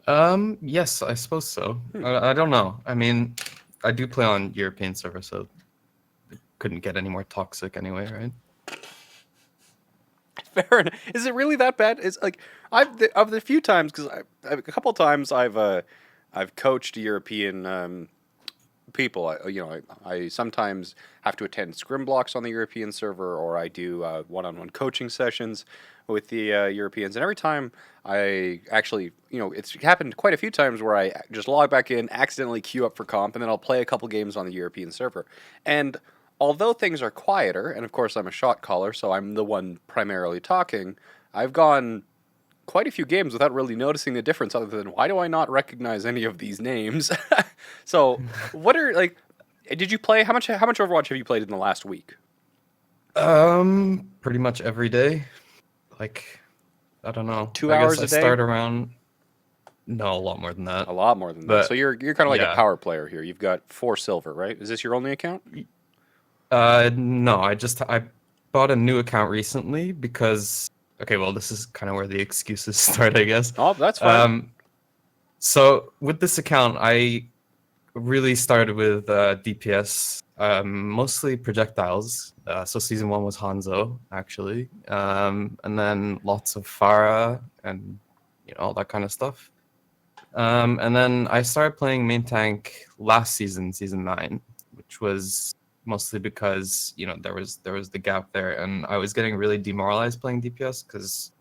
Yes, I suppose so. Hmm. I don't know. I mean, I do play on European server, so it couldn't get any more toxic anyway, right? Fair enough. Is it really that bad? It's like of the few times because a couple of times I've coached European people. I sometimes have to attend scrim blocks on the European server, or I do one-on-one coaching sessions with the Europeans. And every time I actually, it's happened quite a few times where I just log back in, accidentally queue up for comp, and then I'll play a couple games on the European server. And although things are quieter, and of course I'm a shot caller, so I'm the one primarily talking, I've gone quite a few games without really noticing the difference other than why do I not recognize any of these names? So, what are like did you play how much Overwatch have you played in the last week? Pretty much every day. Like, I don't know. 2 I guess hours I a day? start around. No, a lot more than that. A lot more than that. So But you're kind of like a yeah. power player here. You've got 4 silver, right? Is this your only account? No, I bought a new account recently because okay, well, this is kind of where the excuses start, I guess. Oh, that's fine. Um, so with this account, I really started with DPS, mostly projectiles. So season one was Hanzo, actually, and then lots of Pharah and all that kind of stuff. And then I started playing main tank last season, season 9, which was mostly because there was the gap there, and I was getting really demoralized playing DPS because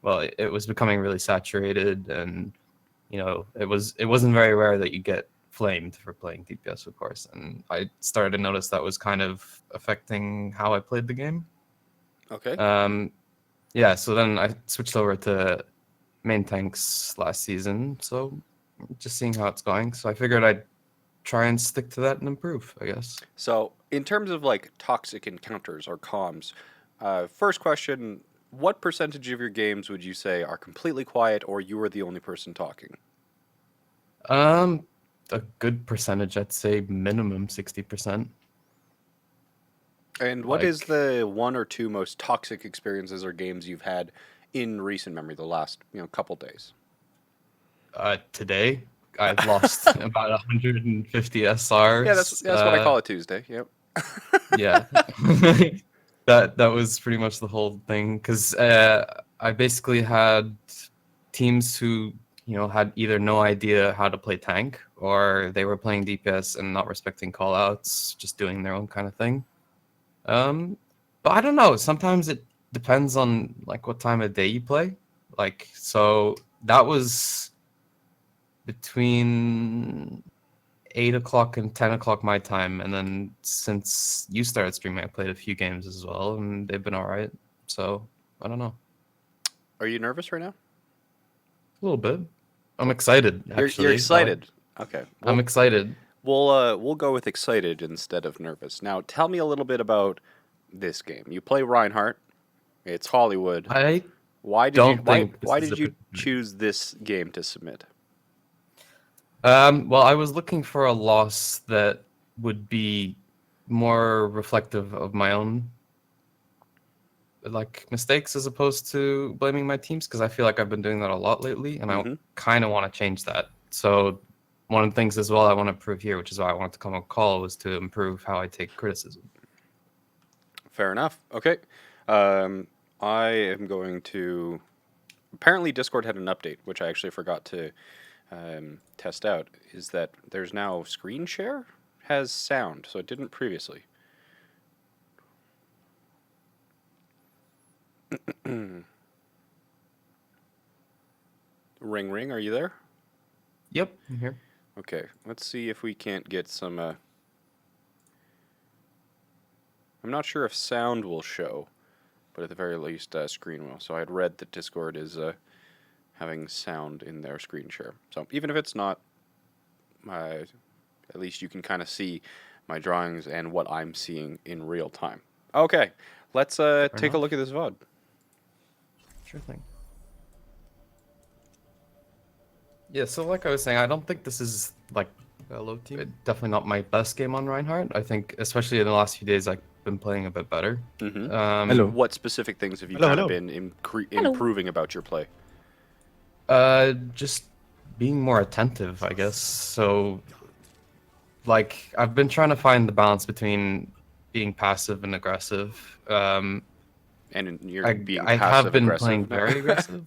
well, it was becoming really saturated, and it wasn't very rare that you get flamed for playing DPS, of course, and I started to notice that was kind of affecting how I played the game. Okay. Um, yeah, so then I switched over to main tanks last season, so just seeing how it's going. So I figured I'd try and stick to that and improve, I guess. So, in terms of like toxic encounters or comms, first question, what percentage of your games would you say are completely quiet or you are the only person talking? Um, a good percentage, I'd say minimum 60%. And what is Like the one or two most toxic experiences or games you've had in recent memory, the last couple days? today, I've lost about 150 Yeah, that's SRs. that's what I call a Tuesday. Yep. Yeah, that was pretty much the whole thing because I basically had teams who had either no idea how to play tank or they were playing DPS and not respecting callouts, just doing their own kind of thing. Um, but I don't know. Sometimes it depends on like what time of day you play. Like so that was between 8 o'clock and 10 o'clock my time, and then since you started streaming, I played a few games as well, and they've been all right. So I don't know, Are you nervous right now? a little bit. I'm excited You're actually. excited. Okay. I'm Well, excited. we'll go with excited instead of nervous. Now, tell me a little bit about this game. You play Reinhardt. It's Hollywood. I Why did you don't why think this why is a did you beginner. choose this game to submit? Well, I was looking for a loss that would be more reflective of my own like mistakes as opposed to blaming my teams because I feel like I've been doing that a lot lately, and I Mm-hmm. kind of want to change that. So one of the things as well I want to improve here, which is why I wanted to come on call, was to improve how I take criticism. Fair enough. Okay. Um, I am going to. Apparently, Discord had an update, which I actually forgot to test out. Is that there's now screen share has sound, so it didn't previously. Ring ring, are you there? Yep, I'm here. Okay, let's see if we can't get some. I'm not sure if sound will show, but at the very least, screen will. So I had read that Discord is having sound in their screen share. So even if it's not, at least you can kind of see my drawings and what I'm seeing in real time. Okay, let's Fair take a enough. look at this VOD. Sure thing. Yeah, so like I was saying, I don't think this is like Hello, team. definitely not my best game on Reinhardt. I think especially in the last few days I've been playing a bit better. Mm-hmm. Hello. What specific things have you Hello, kind of hello. been improving about your play? Just being more attentive, I guess. So, like, I've been trying to find the balance between being passive and aggressive. And you're I being I have passive been aggressive playing now. very aggressive.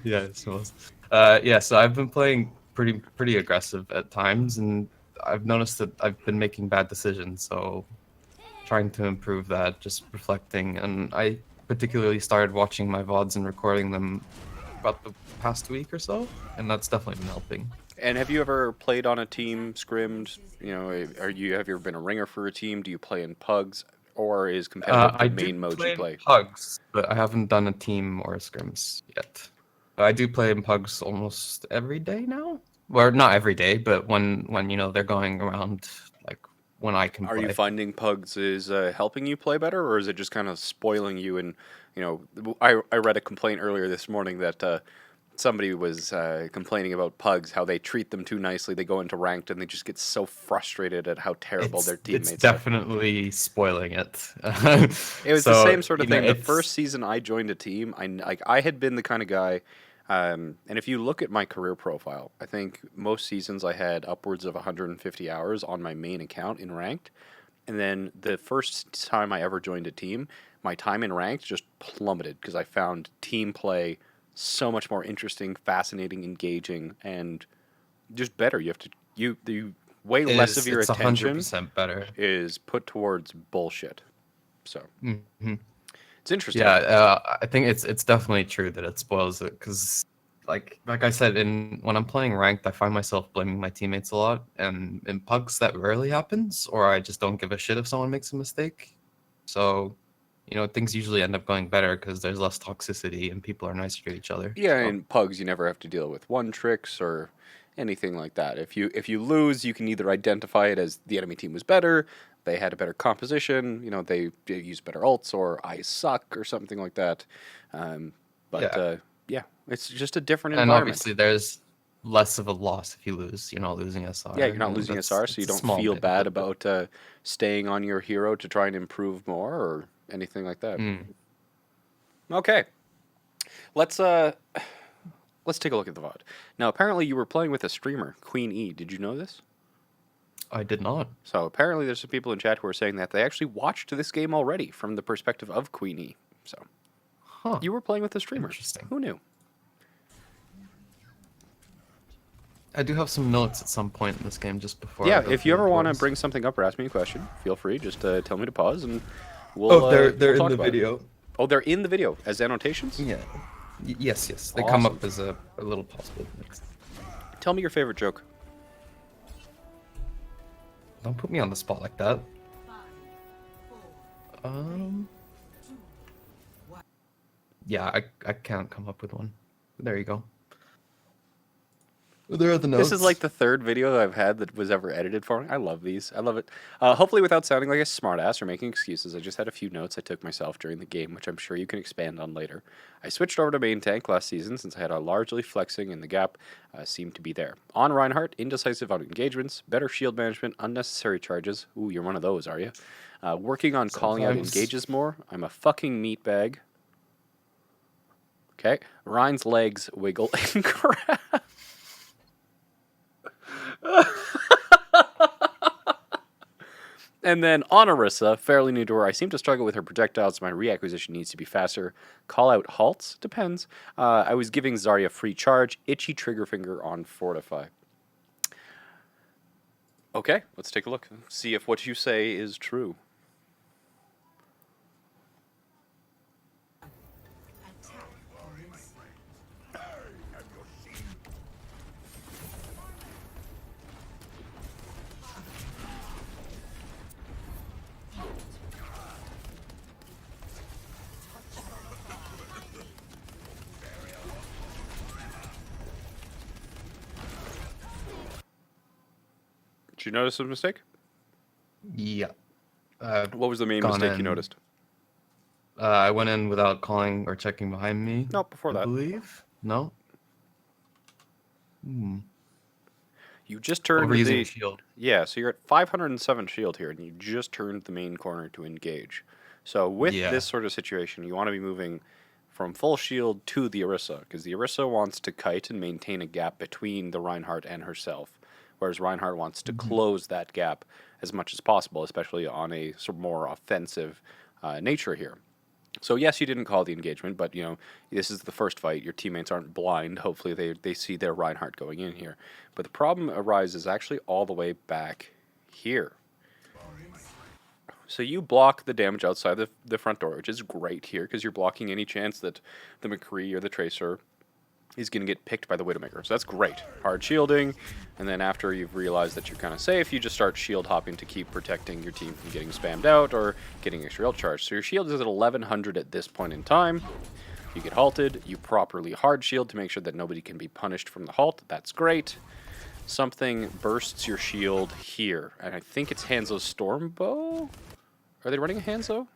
Yeah, I suppose. Yeah, so I've been playing pretty aggressive at times, and I've noticed that I've been making bad decisions. So trying to improve that, just reflecting. And I particularly started watching my VODs and recording them about the past week or so, and that's definitely been helping. And have you ever played on a team, scrimmed? You know, have you ever been a ringer for a team? Do you play in pugs, or is competitive the I do main mode you play in play? pugs, but I haven't done a team or a scrims yet. I do play in pugs almost every day now. Well, not every day, but when they're going around, like when I can Are you play. finding pugs is helping you play better, or is it just kind of spoiling you? And I read a complaint earlier this morning that somebody was complaining about pugs, how they treat them too nicely. They go into ranked and they just get so frustrated at how terrible their It's teammates are. definitely spoiling it. It was the So, same sort of thing. The first season I joined a team, I had been the kind of guy, and if you look at my career profile, I think most seasons I had upwards of 150 hours on my main account in ranked, and then the first time I ever joined a team, my time in ranked just plummeted because I found team play so much more interesting, fascinating, engaging, and just better. You have to you way less of your it's attention 100% better. is put towards bullshit. So Hmm. it's interesting. Yeah, I think it's definitely true that it spoils it because, like I said, in when I'm playing ranked, I find myself blaming my teammates a lot, and in pugs that rarely happens, or I just don't give a shit if someone makes a mistake. So, things usually end up going better because there's less toxicity and people are nicer to each other. Yeah, So, in pugs you never have to deal with one tricks or anything like that. If you lose, you can either identify it as the enemy team was better, they had a better composition, they used better ults, or I suck or something like that. Um, but yeah, yeah, it's just a different and environment. obviously there's less of a loss if you lose. You're not losing Yeah, SR, you're not and losing that's SR, so you it's a don't small feel bad benefit, but. about staying on your hero to try and improve more or anything like that. Mm, Okay, let's let's take a look at the VOD. Now, apparently, you were playing with a streamer, Queen E. Did you know this? I did not. So apparently, there's some people in chat who are saying that they actually watched this game already from the perspective of Queen E. So Huh. you were playing with a streamer. Interesting. Who knew? I do have some notes at some point in this game just before I Yeah, go if you through the ever want to doors. bring something up or ask me a question, feel free. Just tell me to pause, and Oh, we'll they're in talk the about it. video. Oh, they're in the video as annotations. Yeah. Yes. They come Awesome. up as a little possible next. Tell me your favorite joke. Don't put me on the spot like that. Um. Yeah, I can't come up with one. There you go. There are the This is like notes. the third video that I've had that was ever edited for me. I love these. I love it. Hopefully, without sounding like a smartass or making excuses, I just had a few notes I took myself during the game, which I'm sure you can expand on later. I switched over to main tank last season since I had a largely flexing and the gap seemed to be there. On Reinhardt, indecisive on engagements, better shield management, unnecessary charges. Ooh, you're one of those, are you? Working on calling out Sometimes. engages more. I'm a fucking meatbag. Okay. Rein's legs wiggle and crack. And then on Orisa, fairly new to her, I seem to struggle with her projectiles. My reacquisition needs to be faster. Call out halts? Depends. I was giving Zarya free charge. Itchy trigger finger on Fortify. Okay, let's take a look. See if what you say is true. Did you notice a mistake? Yeah. Uh, What was the main gone mistake you in. noticed? I went in without calling or checking behind me. No, before I that. believe. No. Hmm. You just turned Overusing a the... shield. Yeah, so you're at 507 shield here, and you just turned the main corner to engage. So with Yeah. this sort of situation, you want to be moving from full shield to the Orisa, because the Orisa wants to kite and maintain a gap between the Reinhardt and herself, whereas Reinhardt wants to close that gap as much as possible, especially on a sort of more offensive nature here. So yes, you didn't call the engagement, but this is the first fight. Your teammates aren't blind. Hopefully they see their Reinhardt going in here. But the problem arises actually all the way back here. So you block the damage outside the front door, which is great here because you're blocking any chance that the McCree or the Tracer is going to get picked by the Widowmaker. So that's great. Hard shielding, and then after you've realized that you're kind of safe, you just start shield hopping to keep protecting your team from getting spammed out or getting extra ult charge. So your shield is at 1100 at this point in time. You get halted, you properly hard shield to make sure that nobody can be punished from the halt. That's great. Something bursts your shield here, and I think it's Hanzo's Stormbow? Are they running a Hanzo?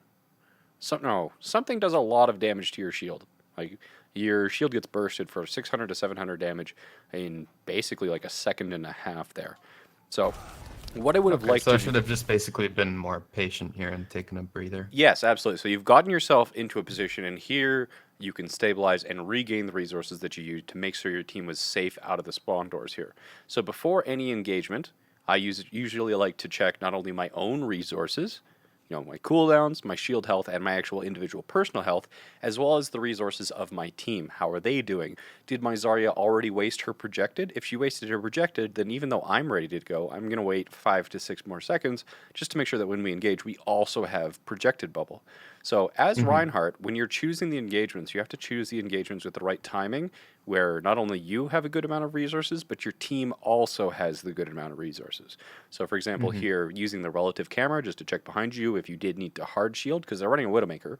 No, something does a lot of damage to your shield. Like, your shield gets bursted for 600 to 700 damage in basically like a second and a half there. So, what I would have liked so to... I should have just basically been more patient here and taken a breather. Yes, absolutely. So you've gotten yourself into a position, and here you can stabilize and regain the resources that you used to make sure your team was safe out of the spawn doors here. So before any engagement, I usually like to check not only my own resources, my cooldowns, my shield health, and my actual individual personal health, as well as the resources of my team. How are they doing? Did my Zarya already waste her projected? If she wasted her projected, then even though I'm ready to go, I'm going to wait 5 to 6 more seconds just to make sure that when we engage, we also have projected bubble. So as Reinhardt, when you're choosing the engagements, you have to choose the engagements with the right timing, where not only you have a good amount of resources, but your team also has the good amount of resources. So for example, here, using the relative camera just to check behind you if you did need to hard shield, because they're running a Widowmaker,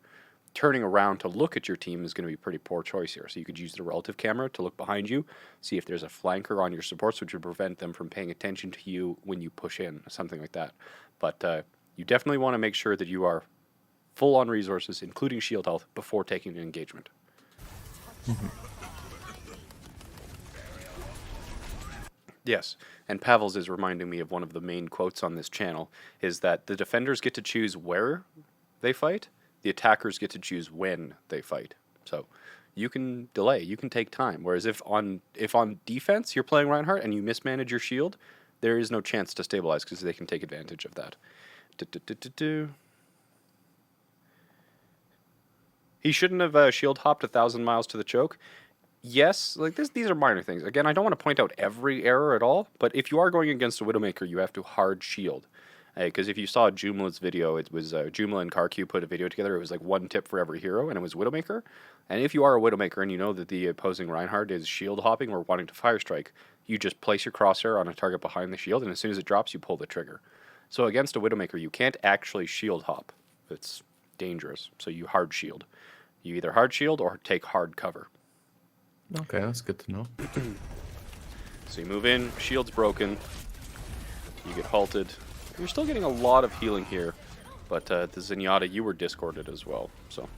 turning around to look at your team is going to be a pretty poor choice here. So you could use the relative camera to look behind you, see if there's a flanker on your supports, which would prevent them from paying attention to you when you push in, something like that. But you definitely want to make sure that you are full on resources, including shield health, before taking an engagement. Yes, and Pavels is reminding me of one of the main quotes on this channel, is that the defenders get to choose where they fight, the attackers get to choose when they fight. So you can delay, you can take time. Whereas if on defense you're playing Reinhardt and you mismanage your shield, there is no chance to stabilize because they can take advantage of that. He shouldn't have shield hopped 1,000 miles to the choke. Yes, like these are minor things. Again, I don't want to point out every error at all, but if you are going against a Widowmaker, you have to hard shield. Because if you saw Joomla's video, it was Joomla and CarQ put a video together. It was like one tip for every hero, and it was Widowmaker. And if you are a Widowmaker and you know that the opposing Reinhardt is shield hopping or wanting to fire strike, you just place your crosshair on a target behind the shield, and as soon as it drops, you pull the trigger. So against a Widowmaker, you can't actually shield hop. It's dangerous. So you hard shield. You either hard shield or take hard cover. Okay, that's good to know. So you move in, shield's broken, you get halted. You're still getting a lot of healing here, but the Zenyatta, you were discorded as well. So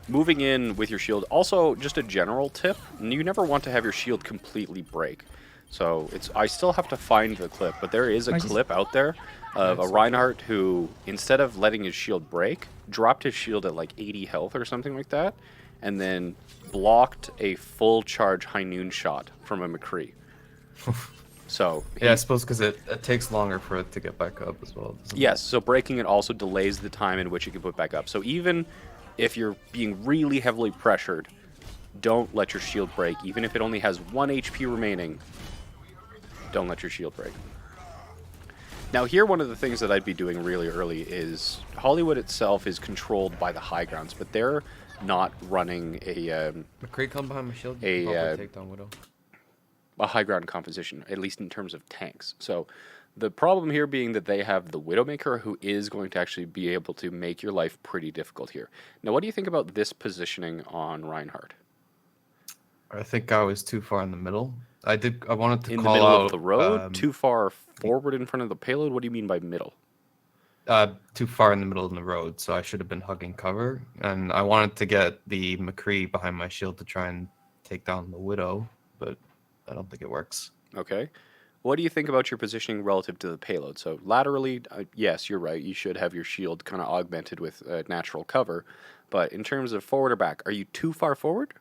moving in with your shield. Also, just a general tip, you never want to have your shield completely break. So I still have to find the clip, but there is a clip out there of a Reinhardt who, instead of letting his shield break, dropped his shield at like 80 health or something like that, and then blocked a full charge high noon shot from a McCree. So yeah, I suppose because it takes longer for it to get back up as well. Yes, so breaking it also delays the time in which it can put back up. So even if you're being really heavily pressured, don't let your shield break. Even if it only has 1 HP remaining, don't let your shield break. Now here, one of the things that I'd be doing really early is Hollywood itself is controlled by the high grounds, but they're not running a McCree come behind my shield. Take down Widow. A high ground composition, at least in terms of tanks. So the problem here being that they have the Widowmaker, who is going to actually be able to make your life pretty difficult here. Now, what do you think about this positioning on Reinhardt? I think I was too far in the middle. I wanted to in call the middle out, of the road, too far forward in front of the payload. What do you mean by middle? Too far in the middle of the road, so I should have been hugging cover. And I wanted to get the McCree behind my shield to try and take down the Widow, but I don't think it works. Okay. What do you think about your positioning relative to the payload? So laterally, yes, you're right. You should have your shield kind of augmented with natural cover. But in terms of forward or back, are you too far forward?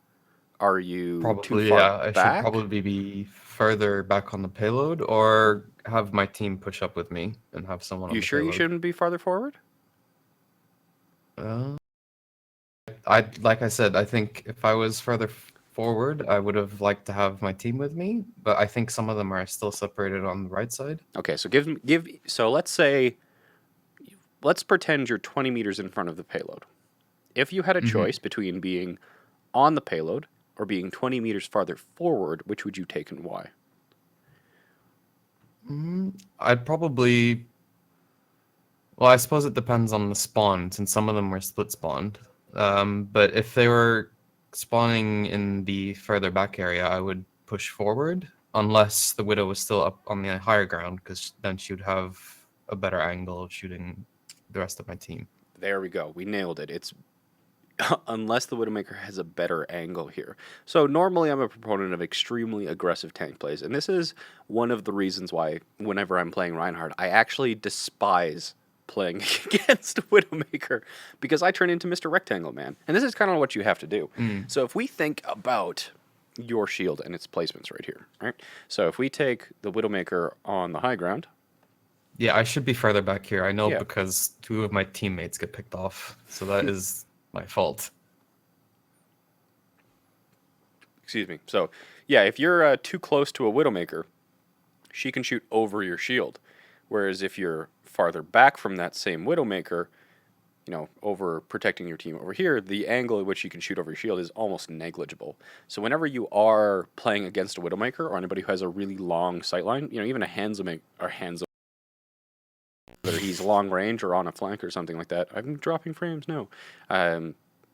Are you too Probably, far yeah. I should back? probably be further back on the payload or have my team push up with me and have someone on You the sure you payload. shouldn't be farther forward? Uh, like I said, I think if I was further forward, I would have liked to have my team with me, but I think some of them are still separated on the right side. Okay, so so let's pretend you're 20 meters in front of the payload. If you had a Mhm. choice between being on the payload or being 20 meters farther forward, which would you take and why? I'd probably. Well, I suppose it depends on the spawn, since some of them were split spawned. But if they were spawning in the further back area, I would push forward, unless the Widow was still up on the higher ground, because then she would have a better angle of shooting the rest of my team. There we go. We nailed it. It's unless the Widowmaker has a better angle here. So normally I'm a proponent of extremely aggressive tank plays, and this is one of the reasons why whenever I'm playing Reinhardt, I actually despise playing against Widowmaker because I turn into Mr. Rectangle Man. And this is kind of what you have to do. So if we think about your shield and its placements right here, right? So if we take the Widowmaker on the high ground, Yeah, I should be further back here. I know Yeah. because 2 of my teammates get picked off, so that is my fault. excuse me. So yeah, if you're too close to a Widowmaker, she can shoot over your shield. Whereas if you're farther back from that same Widowmaker, you know, over protecting your team over here, the angle at which you can shoot over your shield is almost negligible. So whenever you are playing against a Widowmaker or anybody who has a really long sightline, you know, even a Hanzo or Hanzo, whether he's long range or on a flank or something like that. I'm dropping frames, no.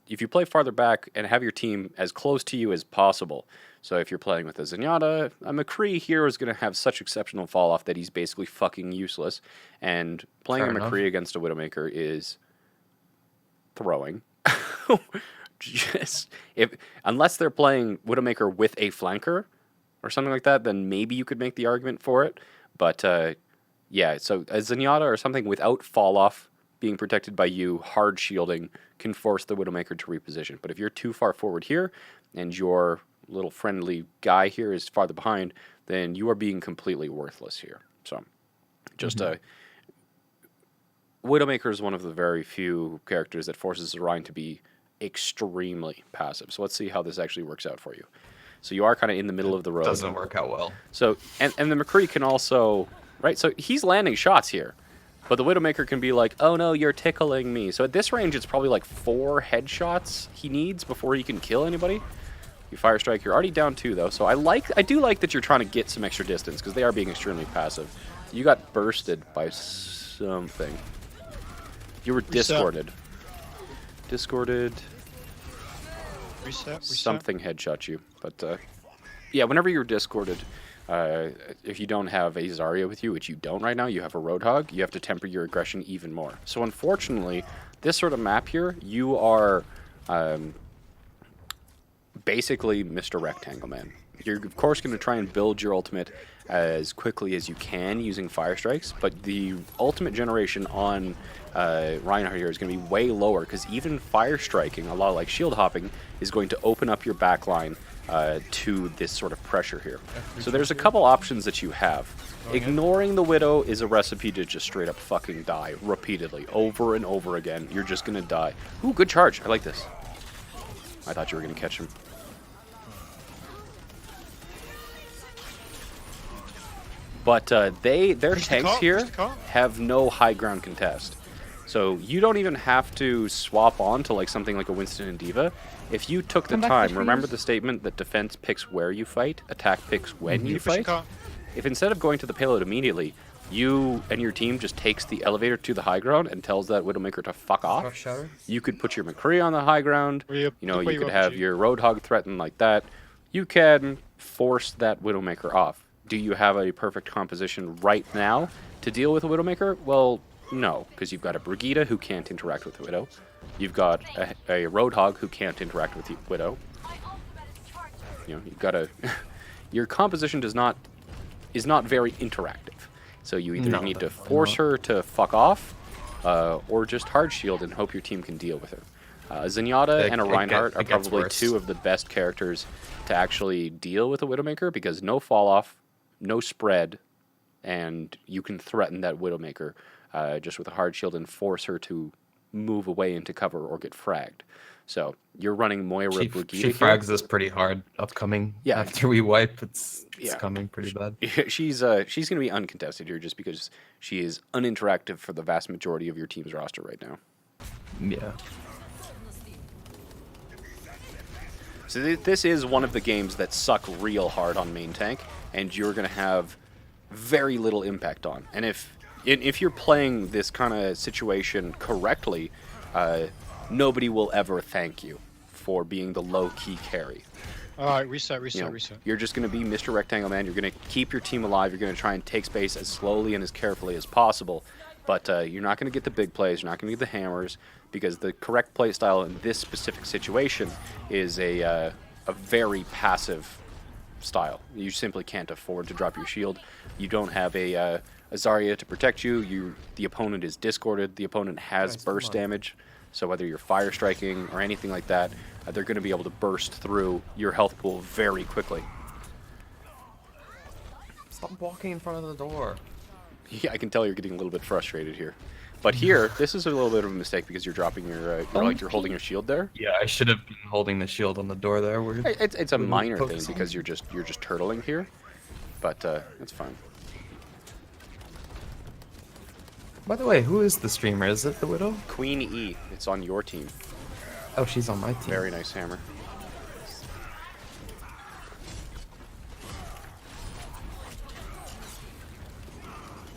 If you play farther back and have your team as close to you as possible, so if you're playing with a Zenyatta, a McCree here is going to have such exceptional fall off that he's basically fucking useless. And playing Fair a enough. McCree against a Widowmaker is throwing. Just unless they're playing Widowmaker with a flanker or something like that, then maybe you could make the argument for it. But yeah, so a Zenyatta or something without fall off being protected by you, hard shielding, can force the Widowmaker to reposition. But if you're too far forward here and your little friendly guy here is farther behind, then you are being completely worthless here. So just Widowmaker is one of the very few characters that forces Rein to be extremely passive. So let's see how this actually works out for you. So you are kind of in the middle of the road. Doesn't work out well. So and the McCree can also, right? So he's landing shots here. But the Widowmaker can be like, oh no, you're tickling me. So at this range, it's probably like 4 headshots he needs before he can kill anybody. You fire strike, you're already down 2 though. So I do like that you're trying to get some extra distance because they are being extremely passive. You got bursted by something. You were discorded. Discorded. Reset. Something headshot you. But yeah, whenever you're discorded, if you don't have a Zarya with you, which you don't right now, you have a Roadhog, you have to temper your aggression even more. So unfortunately, this sort of map here, you are basically Mr. Rectangle Man. You're of course going to try and build your ultimate as quickly as you can using fire strikes, but the ultimate generation on Reinhardt here is going to be way lower because even fire striking, a lot like shield hopping, is going to open up your backline to this sort of pressure here. So there's a couple options that you have. Ignoring the Widow is a recipe to just straight up fucking die repeatedly, over and over again. You're just going to die. Ooh, good charge. I like this. I thought you were going to catch him. But their tanks here have no high ground contest. So you don't even have to swap on to like something like a Winston and Diva. If you took the time, remember the statement that defense picks where you fight, attack picks when you fight? If instead of going to the payload immediately, you and your team just takes the elevator to the high ground and tells that Widowmaker to fuck off, Shatter? you could put your McCree on the high ground, you know, you could have your Roadhog threaten like that. You can force that Widowmaker off. Do you have a perfect composition right now to deal with a Widowmaker? Well, no, because you've got a Brigitte who can't interact with the Widow. You've got a Roadhog who can't interact with the Widow. You know, you've got a... your composition is not very interactive. So you either need to force her to fuck off, or just hard shield and hope your team can deal with her. Zenyatta and a Reinhardt are it gets probably worse. two of the best characters to actually deal with a Widowmaker because no fall off, no spread, and you can threaten that Widowmaker just with a hard shield and force her to move away into cover or get fragged. So you're running Moira Brigida She here. frags us pretty hard upcoming. Yeah. After we wipe, it's Yeah. coming pretty bad. She's going to be uncontested here just because she is uninteractive for the vast majority of your team's roster right now. Yeah. So this is one of the games that suck real hard on main tank, and you're going to have very little impact on. And if you're playing this kind of situation correctly, nobody will ever thank you for being the low-key carry. All right, reset. You're just going to be Mr. Rectangle Man. You're going to keep your team alive. You're going to try and take space as slowly and as carefully as possible. But you're not going to get the big plays. You're not going to get the hammers because the correct play style in this specific situation is a very passive style. You simply can't afford to drop your shield. You don't have a Zarya to protect you. The opponent is discorded. The opponent has burst damage. So whether you're fire striking or anything like that, they're going to be able to burst through your health pool very quickly. Stop walking in front of the door. Yeah, I can tell you're getting a little bit frustrated here. But here, this is a little bit of a mistake because you're dropping your, you're holding your shield there. Yeah, I should have been holding the shield on the door there. It's a minor thing focusing. because you're just turtling here, but it's fine. By the way, who is the streamer? Is it the Widow? Queen E, it's on your team. Oh, she's on my team. Very nice hammer.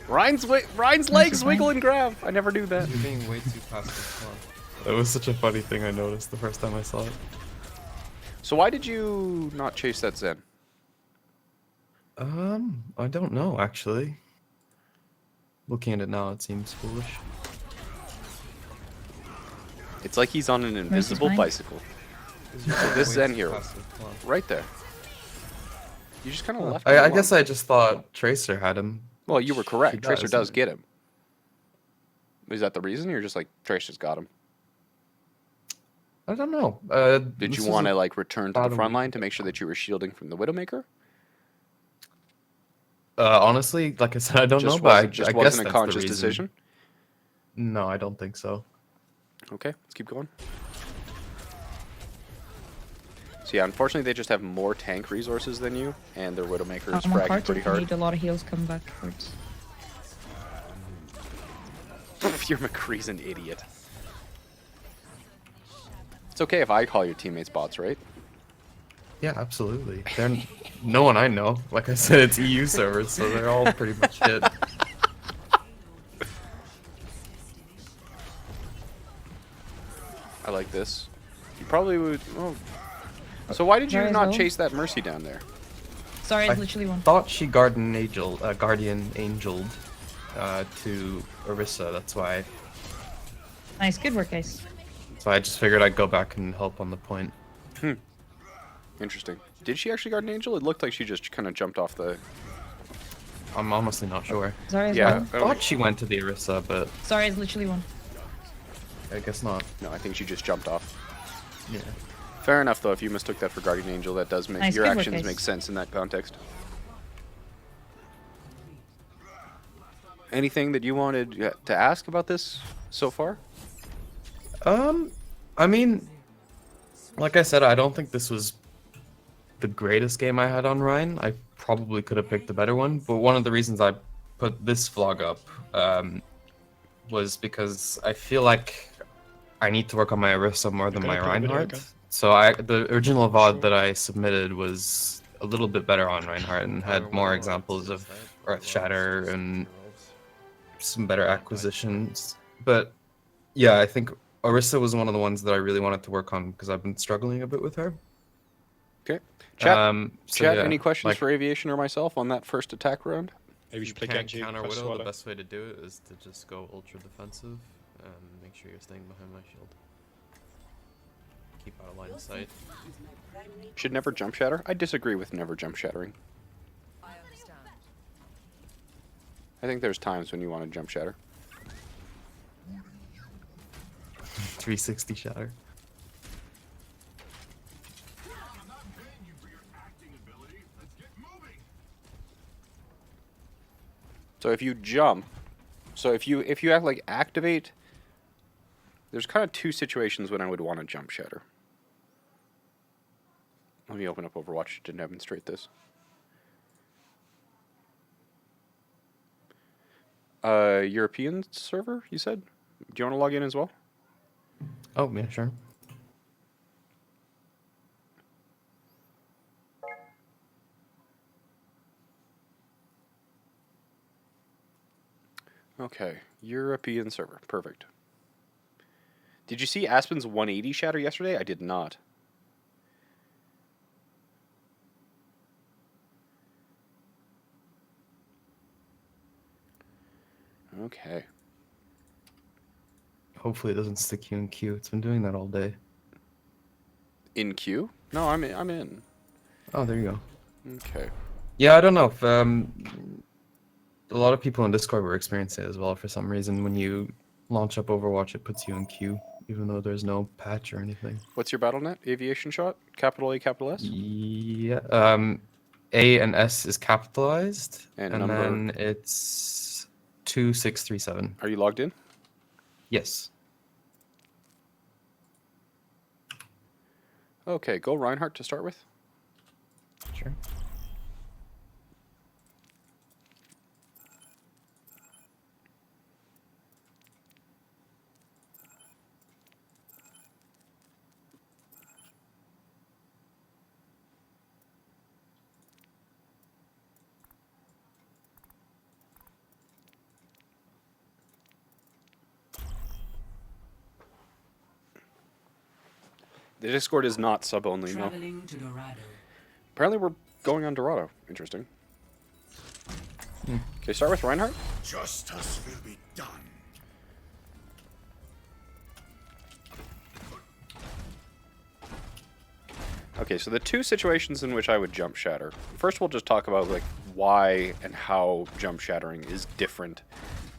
Rein's legs wiggle and grab. I never do that. You're being way too passive. That was such a funny thing I noticed the first time I saw it. So why did you not chase that Zen? I don't know actually. Looking at it now, it seems foolish. It's like he's on an invisible bicycle. This Zen hero, right there. You just kind of left him I alone. guess I just thought Tracer had him. Well, you were correct. Tracer does, does yeah. get him. Is that the reason? You're just like, Tracer's got him. I don't know. Did you want to like return to the front line to make sure that you were shielding from the Widowmaker? Honestly, like I said, I don't know, Just but I wasn't, just guess wasn't a that's the conscious reason. decision? No, I don't think so. Okay, let's keep going. So yeah, unfortunately they just have more tank resources than you, and their Widowmaker is fragging pretty hard. Need a lot of heals coming backwards. Your McCree's an idiot. It's okay if I call your teammates bots, right? Yeah, absolutely. They're no one I know. Like I said, it's EU servers, so they're all pretty much shit. I like this. You probably would... Oh. So why did you Very not low. chase that Mercy down there? Sorry, it's literally one. Thought she guardian angeled to Orisa. That's why. Nice, good work, guys. So I just figured I'd go back and help on the point. Interesting. Did she actually guard an angel? It looked like she just kind of jumped off the... I'm honestly not sure. Sorry, it's Yeah. one. I thought she went to the Orisa, but Sorry, it's literally one. I guess not. No, I think she just jumped off. Yeah. Fair enough, though. If you mistook that for Guardian Angel, that does make Nice, your good work, actions guys. make sense in that context. Anything that you wanted to ask about this so far? I mean, like I said, I don't think this was the greatest game I had on Rein. I probably could have picked a better one, but one of the reasons I put this vlog up was because I feel like I need to work on my Orisa more than my Reinhardt. So the original VOD that I submitted was a little bit better on Reinhardt and had more examples of Shatter and some better acquisitions. But yeah, I think Orisa was one of the ones that I really wanted to work on because I've been struggling a bit with her. Okay. Chat, So yeah, any questions like, for Aviation or myself on that first attack round? Maybe you should play can't Genji. counter press Widow. Swallow. The best way to do it is to just go ultra defensive and make sure you're staying behind my shield. Keep out of line of sight. Should never jump shatter? I disagree with never jump shattering. I think there's times when you want to jump shatter. 360 shatter. So if you jump, so if you act like activate, there's kind of two situations when I would want to jump Shatter. Let me open up Overwatch to demonstrate this. European server, you said? Do you want to log in as well? Oh, yeah, sure. Okay, European server. Perfect. Did you see Aspen's 180 shatter yesterday? I did not. Okay. Hopefully it doesn't stick you in queue. It's been doing that all day. In queue? No, I'm in. Oh, there you go. Okay. Yeah, I don't know if a lot of people in Discord were experiencing it as well for some reason. When you launch up Overwatch, it puts you in queue, even though there's no patch or anything. What's your battle net? Aviation shot? Capital A, capital S? Yeah. A and S is capitalized, And and number? then it's 2637. Are you logged in? Yes. Okay, go Reinhardt to start with. Sure. The Discord is not sub only, no. To Dorado. Apparently we're going on Dorado. Interesting. Okay, start with Reinhardt. Justice will be done. Okay, so the two situations in which I would jump shatter. First, we'll just talk about like why and how jump shattering is different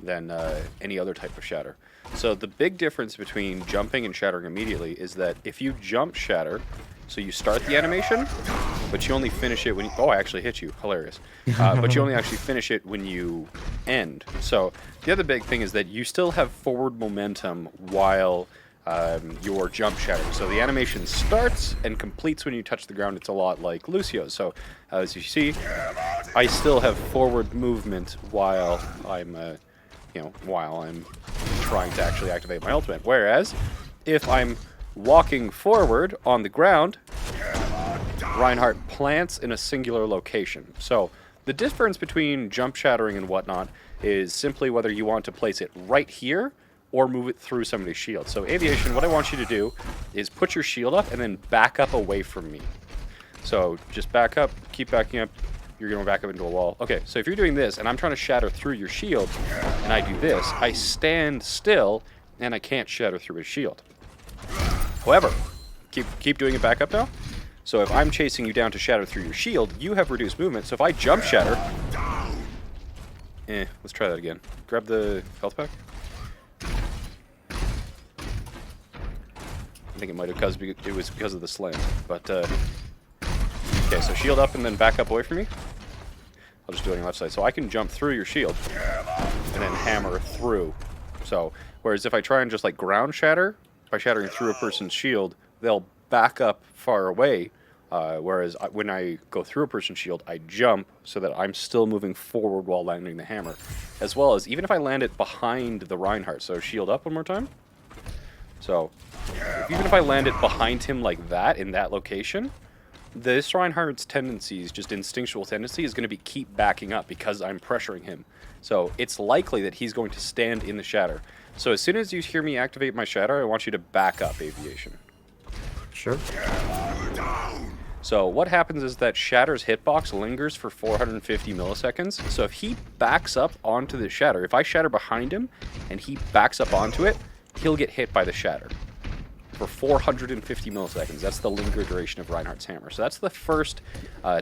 than any other type of shatter. So the big difference between jumping and shattering immediately is that if you jump shatter, so you start the animation, but you only finish it when you... Oh, I actually hit you. Hilarious. But you only actually finish it when you end. So the other big thing is that you still have forward momentum while your jump shattering. So the animation starts and completes when you touch the ground. It's a lot like Lucio's. So as you see, I still have forward movement while I'm, while I'm trying to actually activate my ultimate. Whereas if I'm walking forward on the ground, Reinhardt plants in a singular location. So the difference between jump shattering and whatnot is simply whether you want to place it right here or move it through somebody's shield. So Aviation, what I want you to do is put your shield up and then back up away from me. So just back up, keep backing up, you're going to back up into a wall. Okay, so if you're doing this and I'm trying to shatter through your shield and I do this, I stand still and I can't shatter through his shield. However, keep doing it back up now. So if I'm chasing you down to shatter through your shield, you have reduced movement. So if I jump shatter... let's try that again. Grab the health pack. I think it might have it was because of the slam. But, okay, so shield up and then back up away from me. I'll just do it on the left side. So I can jump through your shield and then hammer through. So, whereas if I try and just like ground shatter, by shattering through a person's shield, they'll back up far away. Whereas when I go through a person's shield, I jump so that I'm still moving forward while landing the hammer. As well as, even if I land it behind the Reinhardt, so shield up one more time. So, even if I land it behind him like that, in that location, this Reinhardt's tendencies, just instinctual tendency, is going to be keep backing up because I'm pressuring him. So it's likely that he's going to stand in the shatter. So as soon as you hear me activate my shatter, I want you to back up, Aviation. Sure. So what happens is that Shatter's hitbox lingers for 450 milliseconds. So if he backs up onto the shatter, if I shatter behind him and he backs up onto it, he'll get hit by the shatter for 450 milliseconds. That's the linger duration of Reinhardt's hammer. So that's the first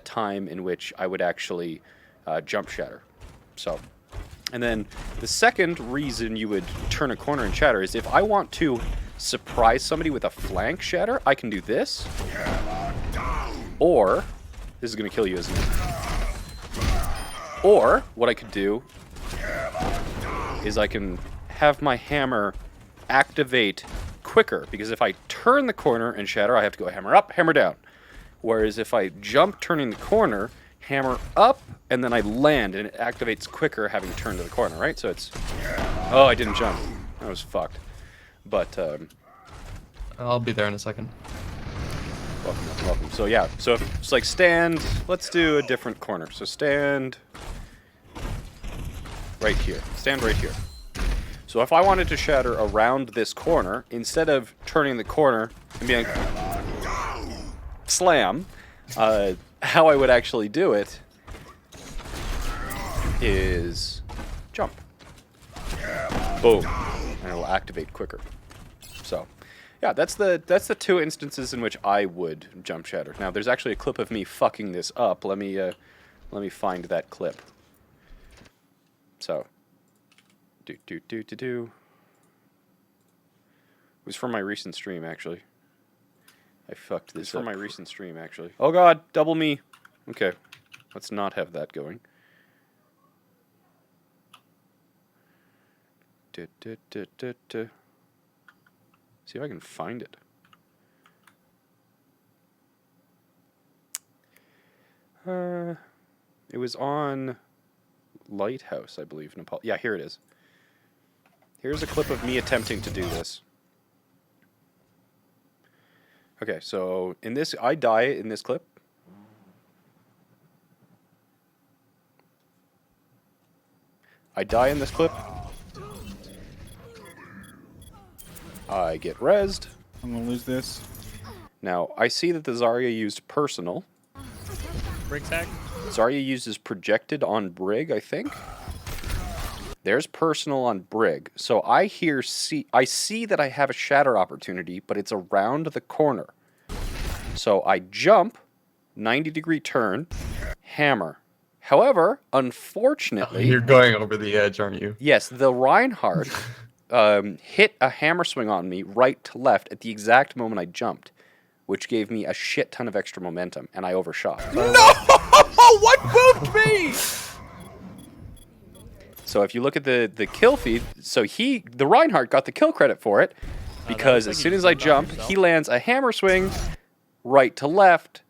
time in which I would actually jump shatter. So, and then the second reason you would turn a corner and shatter is if I want to surprise somebody with a flank shatter, I can do this. Or, this is going to kill you, isn't it? Or, what I could do is I can have my hammer activate quicker, because if I turn the corner and shatter, I have to go hammer up, hammer down. Whereas if I jump turning the corner, hammer up, and then I land, and it activates quicker having turned to the corner, right? So it's... Oh, I didn't jump. I was fucked. But, I'll be there in a second. welcome, welcome. So yeah, so if it's like stand, let's do a different corner. So stand right here. Stand right here. So if I wanted to shatter around this corner, instead of turning the corner and being slam, how I would actually do it is jump. Boom. And it'll activate quicker. So, yeah, that's the two instances in which I would jump shatter. Now, there's actually a clip of me fucking this up. Let me find that clip. So, it was from my recent stream, actually. I fucked this up. From my recent stream, actually. Oh god, double me. Okay, let's not have that going. See if I can find it. It was on Lighthouse, I believe, Nepal. Yeah, here it is. Here's a clip of me attempting to do this. Okay, so in this, I die in this clip. I die in this clip. I get rezzed. I'm gonna lose this. Now, I see that the Zarya used personal. Brig tag. Zarya uses projected on Brig, I think. There's personal on Brig. So I see that I have a shatter opportunity, but it's around the corner. So I jump, 90-degree turn, hammer. However, unfortunately... You're going over the edge, aren't you? Yes, the Reinhardt hit a hammer swing on me right to left at the exact moment I jumped, which gave me a shit ton of extra momentum, and I overshot. No! What moved me? So if you look at the kill feed, so the Reinhardt got the kill credit for it, because as soon as I jump, he lands a hammer swing right to left,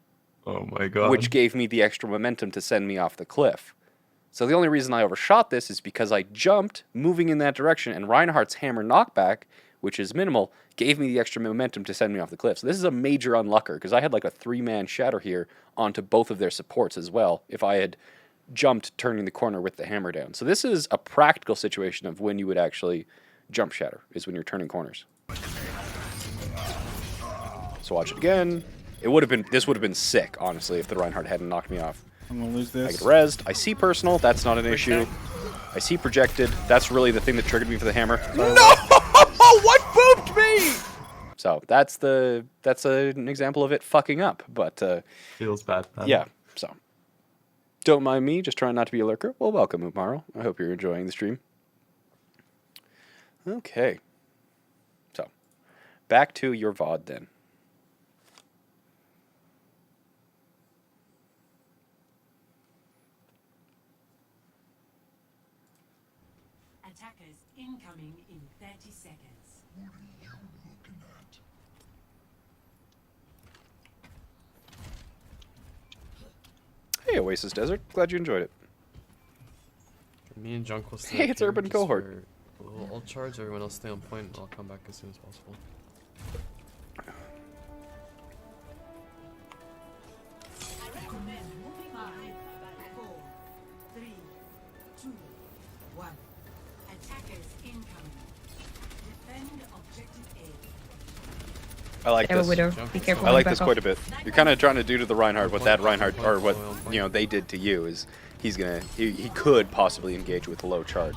Oh my god. which gave me the extra momentum to send me off the cliff. So the only reason I overshot this is because I jumped, moving in that direction, and Reinhardt's hammer knockback, which is minimal, gave me the extra momentum to send me off the cliff. So this is a major unlucker, because I had like a 3-man shatter here onto both of their supports as well, if I had jumped turning the corner with the hammer down. So this is a practical situation of when you would actually jump shatter, is when you're turning corners. So watch it again. This would have been sick, honestly, if the Reinhardt hadn't knocked me off. I'm gonna lose this. I get rezzed. I see personal. That's not an issue. I see projected. That's really the thing that triggered me for the hammer. No! What booped me? So that's an example of it fucking up. But Feels bad, man. yeah. So don't mind me. Just trying not to be a lurker. Well, welcome, Umaro. I hope you're enjoying the stream. Okay. So back to your VOD then. Attackers incoming in 30 seconds. What are you looking at? Hey, Oasis Desert. Glad you enjoyed it. Me and Junk will stay Hey, up it's here Urban just Cohort. for- I'll charge, everyone else stay on point, and I'll come back as soon as possible. I recommend moving on. 4, 3, 2, 1. Attackers incoming. Defend objective A. I like They have a this. widow. Jump. Be careful. I like back this off. quite a bit. You're kind of trying to do to the Reinhardt what that Reinhardt, or what Point. you know they did to you, is he could possibly engage with a low charge.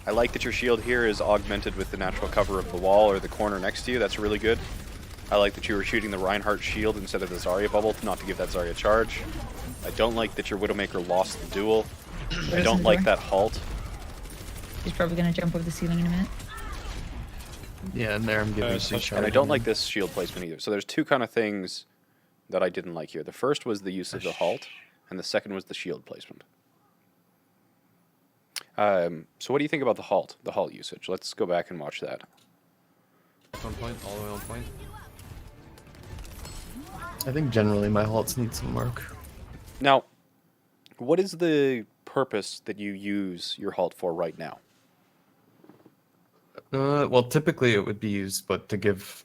I like that your shield here is augmented with the natural cover of the wall or the corner next to you. That's really good. I like that you were shooting the Reinhardt shield instead of the Zarya bubble, not to give that Zarya charge. I don't like that your Widowmaker lost the duel. I There's don't the like door. that halt. He's probably gonna jump over the ceiling in a minute. Yeah, and there I'm giving a touch shot. And I don't like this shield placement either. So there's two kind of things that I didn't like here. The first was the use of the halt, and the second was the shield placement. So what do you think about the halt usage? Let's go back and watch that. 1 point, all the way on point. I think generally my halts need some work. Now, what is the purpose that you use your halt for right now? Well, typically it would be used, but to give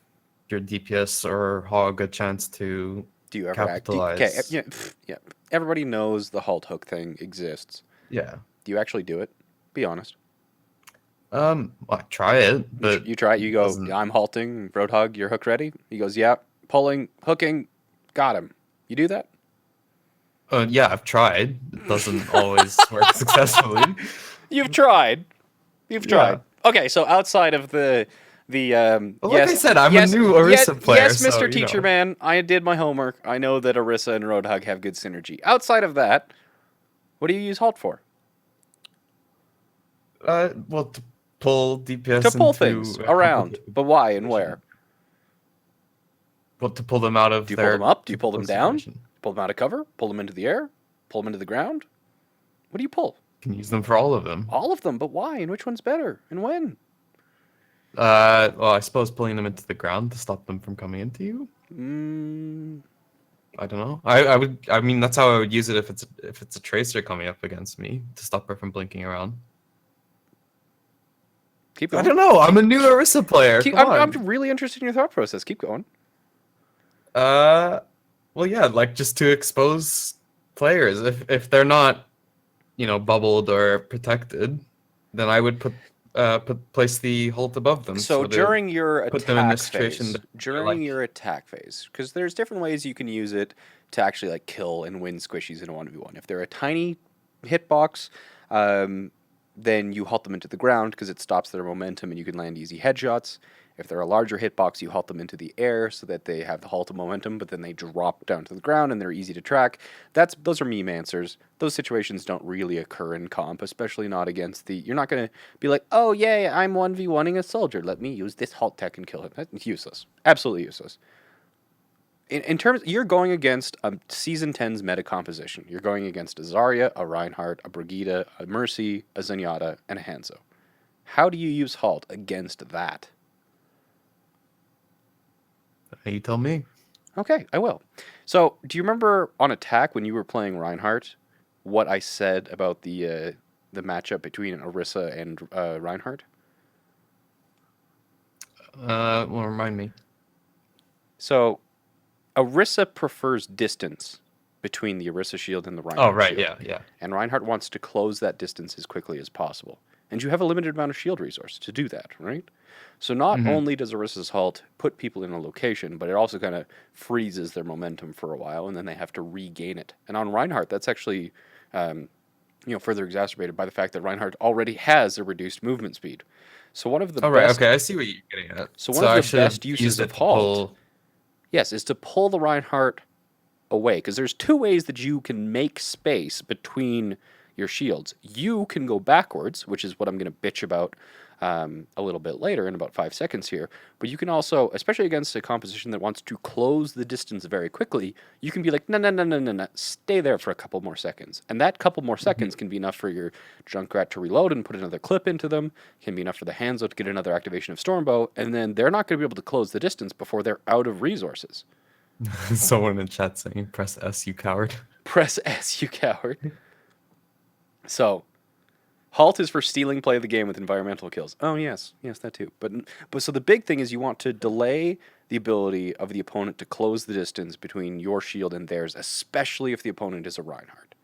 your DPS or hog a chance to Do you ever capitalize. Okay, yeah. Everybody knows the halt hook thing exists. Yeah. Do you actually do it? Be honest. Well, I try it, but You try it. You go. doesn't- I'm halting. Roadhog, you're hook ready. He goes. Yeah. Pulling, hooking, got him. You do that? yeah, I've tried. It doesn't always work successfully. You've tried. You've Yeah. tried. Okay, so outside of the Well, like yes, I said, I'm yes, a new Orisa yes, player. Yes, Mr. so, you Teacher know. Man, I did my homework. I know that Orisa and Roadhog have good synergy. Outside of that, what do you use halt for? Well, to pull DPS To pull into things a around. complicated But why and where? Well, to pull them out of Do you their pull them up? Do you pull them down? situation. Pull them out of cover? Pull them into the air? Pull them into the ground? What do you pull? Can use them for all of them. All of them, but why? And which one's better? And when? Well, I suppose pulling them into the ground to stop them from coming into you. I don't know. I mean, that's how I would use it if it's a tracer coming up against me to stop her from blinking around. Keep I going. don't know. I'm a new Orisa player. I'm really interested in your thought process. Keep going. Well, yeah, like just to expose players. If they're not, bubbled or protected, then I would place the halt above them. So to during your put them in a attack situation phase, that they during like. your attack phase, because there's different ways you can use it to actually like kill and win squishies in a 1v1. If they're a tiny hitbox, then you halt them into the ground because it stops their momentum and you can land easy headshots. If they're a larger hitbox, you halt them into the air so that they have the halt of momentum, but then they drop down to the ground and they're easy to track. Those are meme answers. Those situations don't really occur in comp, especially not against the... You're not going to be like, oh, yay, I'm 1v1ing a soldier. Let me use this halt tech and kill him. That's useless. Absolutely useless. In terms... You're going against a Season 10's meta composition. You're going against a Zarya, a Reinhardt, a Brigitte, a Mercy, a Zenyatta, and a Hanzo. How do you use halt against that? You tell me. Okay, I will. So, do you remember on attack when you were playing Reinhardt, what I said about the matchup between Orisa and Reinhardt? Well, remind me. So, Orisa prefers distance between the Orisa shield and the Reinhardt Oh, right. shield. Yeah. And Reinhardt wants to close that distance as quickly as possible. And you have a limited amount of shield resource to do that, right? So not only does Orisa's halt put people in a location, but it also kind of freezes their momentum for a while, and then they have to regain it. And on Reinhardt, that's actually further exacerbated by the fact that Reinhardt already has a reduced movement speed. So one of the Oh, right. best, Okay, I see what you're getting at. So one of I the should best use uses it of to halt, pull- yes, is to pull the Reinhardt away, because there's two ways that you can make space between your shields. You can go backwards, which is what I'm going to bitch about a little bit later in about 5 seconds here. But you can also, especially against a composition that wants to close the distance very quickly, you can be like, no, stay there for a couple more seconds. And that couple more seconds can be enough for your Junkrat to reload and put another clip into them, can be enough for the Hanzo to get another activation of Stormbow, and then they're not going to be able to close the distance before they're out of resources. Someone in chat saying, "Press S, you coward." Press S, you coward. So, halt is for stealing play of the game with environmental kills. Oh, yes, that too. But so the big thing is you want to delay the ability of the opponent to close the distance between your shield and theirs, especially if the opponent is a Reinhardt.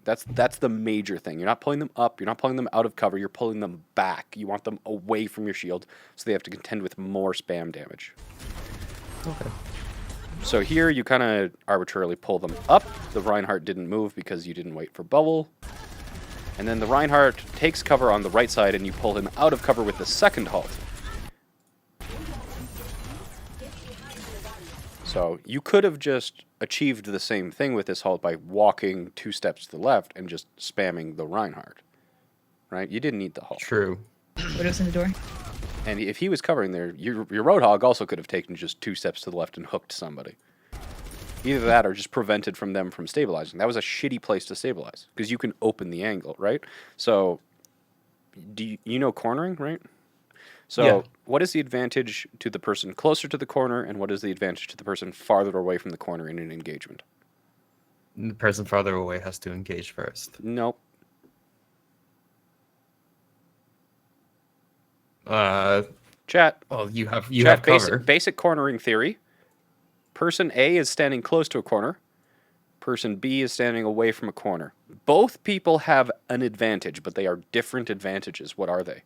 That's the major thing. You're not pulling them up. You're not pulling them out of cover. You're pulling them back. You want them away from your shield, so they have to contend with more spam damage. Okay. So here you kind of arbitrarily pull them up. The Reinhardt didn't move because you didn't wait for bubble. And then the Reinhardt takes cover on the right side and you pull him out of cover with the second halt. So you could have just achieved the same thing with this halt by walking 2 steps to the left and just spamming the Reinhardt. Right? You didn't need the halt. True. Widow's in the door. And if he was covering there, your Roadhog also could have taken just 2 steps to the left and hooked somebody. Either that or just prevented from them from stabilizing. That was a shitty place to stabilize because you can open the angle, right? So, do you know cornering, right? So, Yeah. what is the advantage to the person closer to the corner, and what is the advantage to the person farther away from the corner in an engagement? The person farther away has to engage first. Nope. Chat. Well, you have Chat. cover. Basic cornering theory. Person A is standing close to a corner. Person B is standing away from a corner. Both people have an advantage, but they are different advantages. What are they?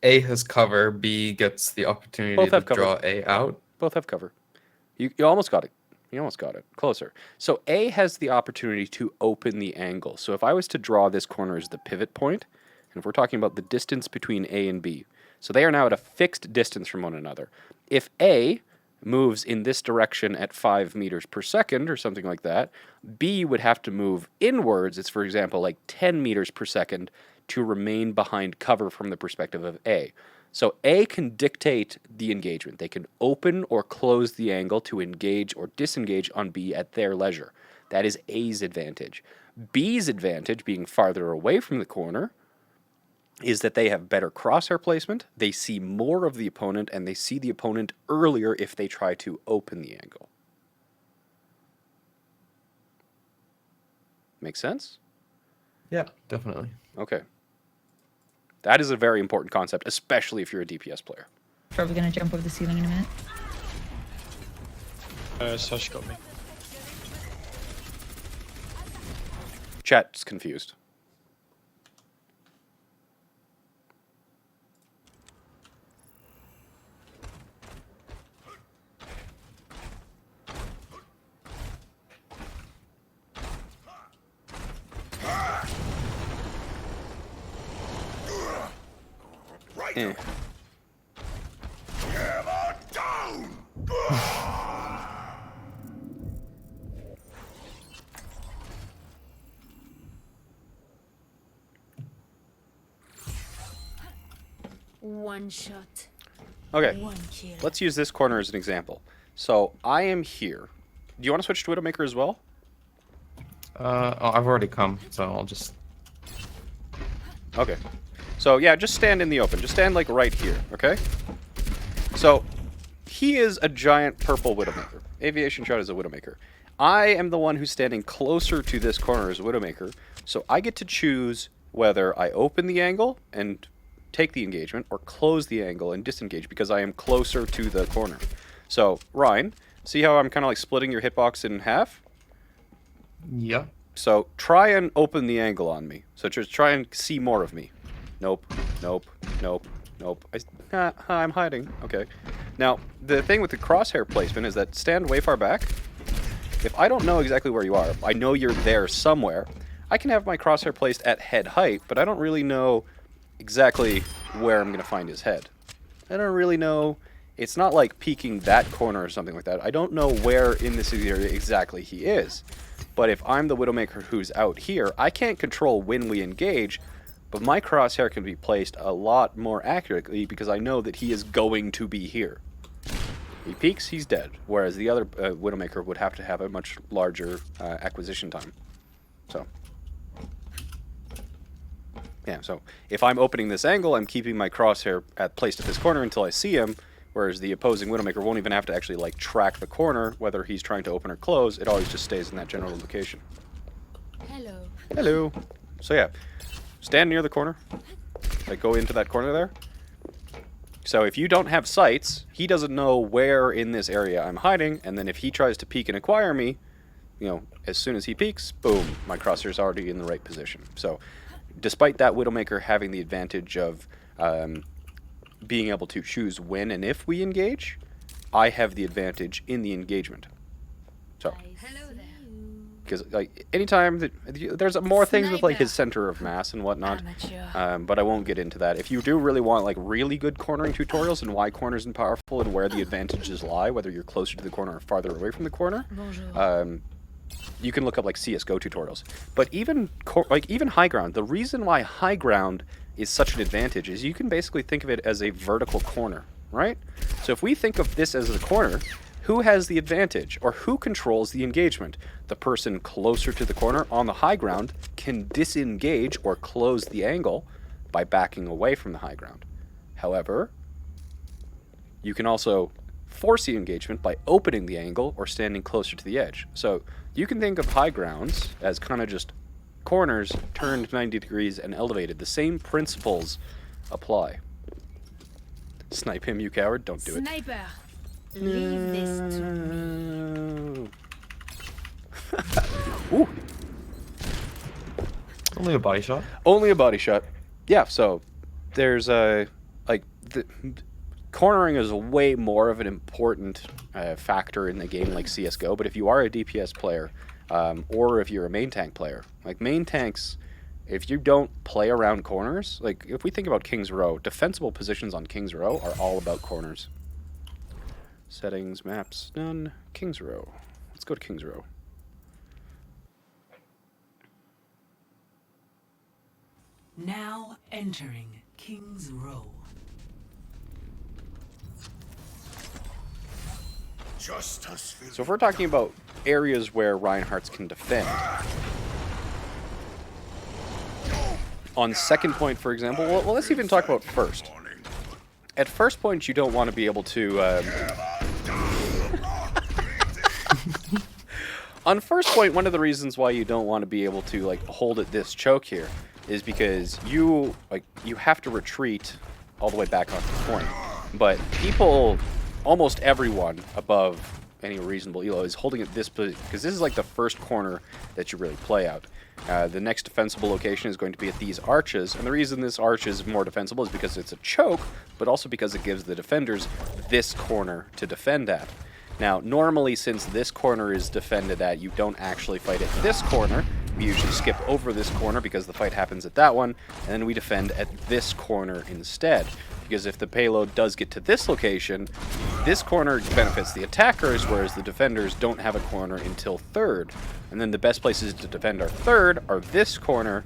A has cover. B gets the opportunity Both to have cover. draw A out. Both have cover. You almost got it. You almost got it. Closer. So A has the opportunity to open the angle. So if I was to draw this corner as the pivot point, and if we're talking about the distance between A and B, so they are now at a fixed distance from one another. If A moves in this direction at 5 meters per second or something like that, B would have to move inwards, it's for example like 10 meters per second, to remain behind cover from the perspective of A. So A can dictate the engagement. They can open or close the angle to engage or disengage on B at their leisure. That is A's advantage. B's advantage, being farther away from the corner, is that they have better crosshair placement, they see more of the opponent, and they see the opponent earlier if they try to open the angle. Make sense? Yeah, definitely. Okay. That is a very important concept, especially if you're a DPS player. Probably gonna jump over the ceiling in a minute. Sash got me. Chat's confused. Eh. One shot. Okay, One kill. let's use this corner as an example. So I am here. Do you want to switch to Widowmaker as well? I've already come, so I'll just... Okay. So yeah, just stand in the open. Just stand like right here, okay? So he is a giant purple Widowmaker. Aviation Shot is a Widowmaker. I am the one who's standing closer to this corner as a Widowmaker, so I get to choose whether I open the angle and take the engagement or close the angle and disengage because I am closer to the corner. So, Rein, see how I'm kind of like splitting your hitbox in half? Yeah. So try and open the angle on me. So just try and see more of me. Nope, nope, nope, nope. I'm hiding. Okay. Now, the thing with the crosshair placement is that stand way far back. If I don't know exactly where you are, I know you're there somewhere, I can have my crosshair placed at head height, but I don't really know exactly where I'm going to find his head. I don't really know. It's not like peeking that corner or something like that. I don't know where in this area exactly he is. But if I'm the Widowmaker who's out here, I can't control when we engage, but my crosshair can be placed a lot more accurately because I know that he is going to be here. He peeks, he's dead, whereas the other Widowmaker would have to have a much larger acquisition time. So, yeah, so if I'm opening this angle, I'm keeping my crosshair placed at this corner until I see him, whereas the opposing Widowmaker won't even have to actually like track the corner, whether he's trying to open or close. It always just stays in that general location. Hello. Hello. So yeah, stand near the corner. Like go into that corner there. So if you don't have sights, he doesn't know where in this area I'm hiding, and then if he tries to peek and acquire me, you know, as soon as he peeks, boom, my crosshair's already in the right position. So despite that Widowmaker having the advantage of being able to choose when and if we engage, I have the advantage in the engagement. So, Hello there. because like anytime that there's more things with like his center of mass and whatnot, Amateur. but I won't get into that. If you do really want like really good cornering tutorials and why corners are powerful and where the advantages lie, whether you're closer to the corner or farther away from the corner, Bonjour. you can look up like CS:GO tutorials. But even even high ground, the reason why high ground is such an advantage is you can basically think of it as a vertical corner, right? So if we think of this as a corner, who has the advantage or who controls the engagement? The person closer to the corner on the high ground can disengage or close the angle by backing away from the high ground. However, you can also force the engagement by opening the angle or standing closer to the edge. So you can think of high grounds as kind of just corners turned 90 degrees and elevated. The same principles apply. Snipe him, you coward. Don't do it. Sniper, leave this to me. Ooh, Only a body shot. only a body shot. Yeah, so there's cornering is a way more of an important factor in the game like CSGO, but if you are a DPS player, or if you're a main tank player, like main tanks, if you don't play around corners, like if we think about King's Row, defensible positions on King's Row are all about corners. Settings, maps, none, King's Row. Let's go to King's Row. Now entering King's Row. Justice will So if we're talking about areas where Reinhardt's can defend, on second point, for example, well, let's even talk about first. At first point, you don't want to be able to... On first point, one of the reasons why you don't want to be able to like hold at this choke here is because you have to retreat all the way back onto the point. But people, almost everyone above any reasonable elo is holding at this position because this is like the first corner that you really play out. The next defensible location is going to be at these arches, and the reason this arch is more defensible is because it's a choke, but also because it gives the defenders this corner to defend at. Now, normally, since this corner is defended at, you don't actually fight at this corner. We usually skip over this corner because the fight happens at that one, and then we defend at this corner instead. Because if the payload does get to this location, this corner benefits the attackers, whereas the defenders don't have a corner until third. And then the best places to defend our third are this corner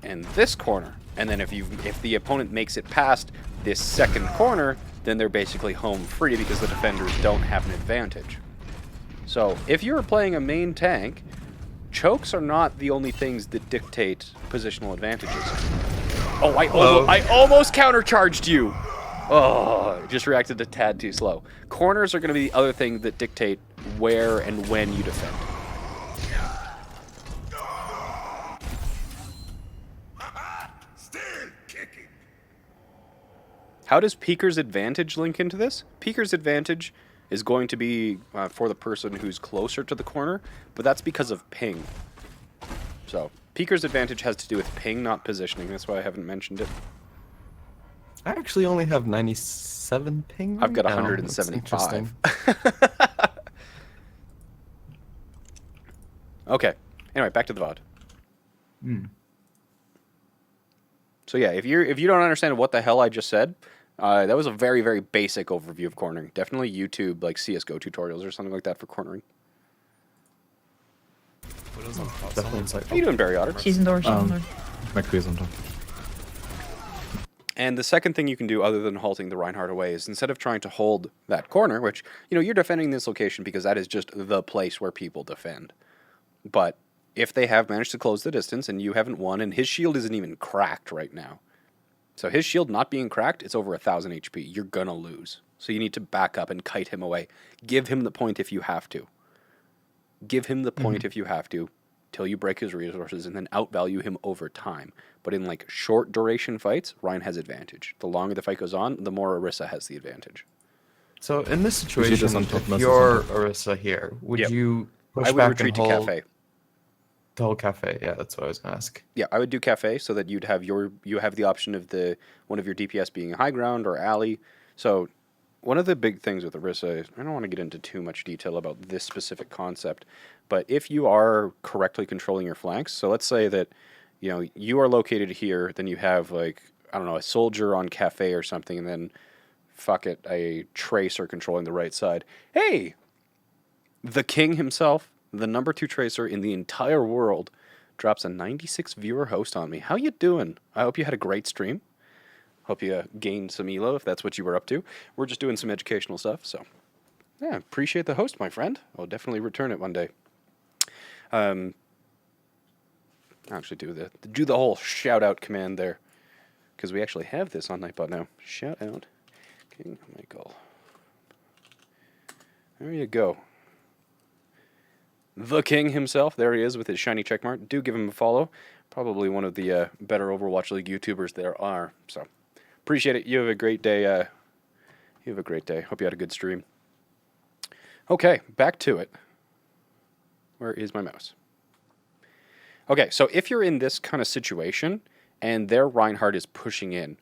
and this corner. And then if the opponent makes it past this second corner, then they're basically home free because the defenders don't have an advantage. So if you're playing a main tank, chokes are not the only things that dictate positional advantages. Oh, I almost countercharged you! Oh, I just reacted a tad too slow. Corners are going to be the other thing that dictate where and when you defend. still kicking. How does Peeker's advantage link into this? Peeker's advantage is going to be for the person who's closer to the corner, but that's because of ping. So, Peeker's advantage has to do with ping, not positioning. That's why I haven't mentioned it. I actually only have 97 ping. I've got right now. 175. That's interesting. Okay. Anyway, back to the VOD. So yeah, if you don't understand what the hell I just said, that was a very, very basic overview of cornering. Definitely YouTube, like CSGO tutorials or something like that for cornering. Definitely insightful. How you doing, Barry Otter? She's indoors. She's indoors. And the second thing you can do other than halting the Reinhardt away is instead of trying to hold that corner, which, you're defending this location because that is just the place where people defend. But if they have managed to close the distance and you haven't won, and his shield isn't even cracked right now. So his shield not being cracked, it's over 1,000 HP. You're gonna lose. So you need to back up and kite him away. Give him the point if you have to. Give him the point if you have to, till you break his resources, and then outvalue him over time. But in like short duration fights, Rein has advantage. The longer the fight goes on, the more Orisa has the advantage. So in this situation, if message you're Orisa here, would Yep. you push I would back retreat to and hold Cafe. the whole cafe? Yeah, that's what I was gonna ask. Yeah, I would do Cafe so that you have the option of one of your DPS being high ground or alley. So one of the big things with Orisa, I don't want to get into too much detail about this specific concept, but if you are correctly controlling your flanks, so let's say that you are located here, then you have a soldier on Cafe or something, and then a tracer controlling the right side. Hey, the king himself, the number 2 tracer in the entire world, drops a 96 viewer host on me. How you doing? I hope you had a great stream. Hope you gained some elo if that's what you were up to. We're just doing some educational stuff, so yeah, appreciate the host, my friend. I'll definitely return it one day. Actually do the whole shout out command there, because we actually have this on Nightbot now. Shout out King Michael. There you go. The king himself. There he is with his shiny checkmark. Do give him a follow. Probably one of the better Overwatch League YouTubers there are. So appreciate it. You have a great day. You have a great day. Hope you had a good stream. Okay, back to it. Where is my mouse? Okay, so if you're in this kind of situation and their Reinhardt is pushing in,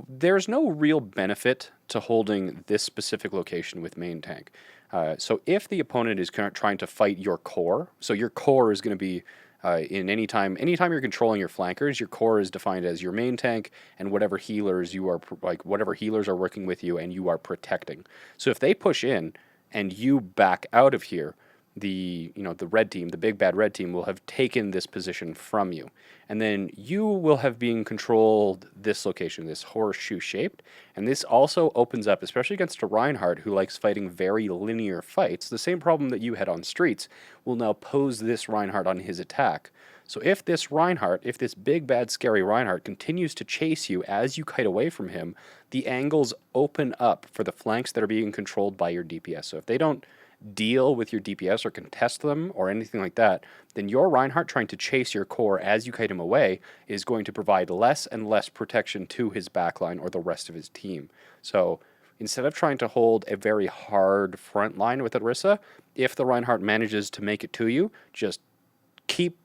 there's no real benefit to holding this specific location with main tank. So if the opponent is trying to fight your core, so your core is going to be in anytime you're controlling your flankers, your core is defined as your main tank and whatever healers you are, like whatever healers are working with you and you are protecting. So if they push in and you back out of here, the red team, the big bad red team will have taken this position from you. And then you will have been controlled this location, this horseshoe shaped. And this also opens up, especially against a Reinhardt who likes fighting very linear fights, the same problem that you had on streets will now pose this Reinhardt on his attack. So if this big bad scary Reinhardt continues to chase you as you kite away from him, the angles open up for the flanks that are being controlled by your DPS. So if they don't deal with your DPS or contest them or anything like that, then your Reinhardt trying to chase your core as you kite him away is going to provide less and less protection to his backline or the rest of his team. So instead of trying to hold a very hard front line with Orisa, if the Reinhardt manages to make it to you, just keep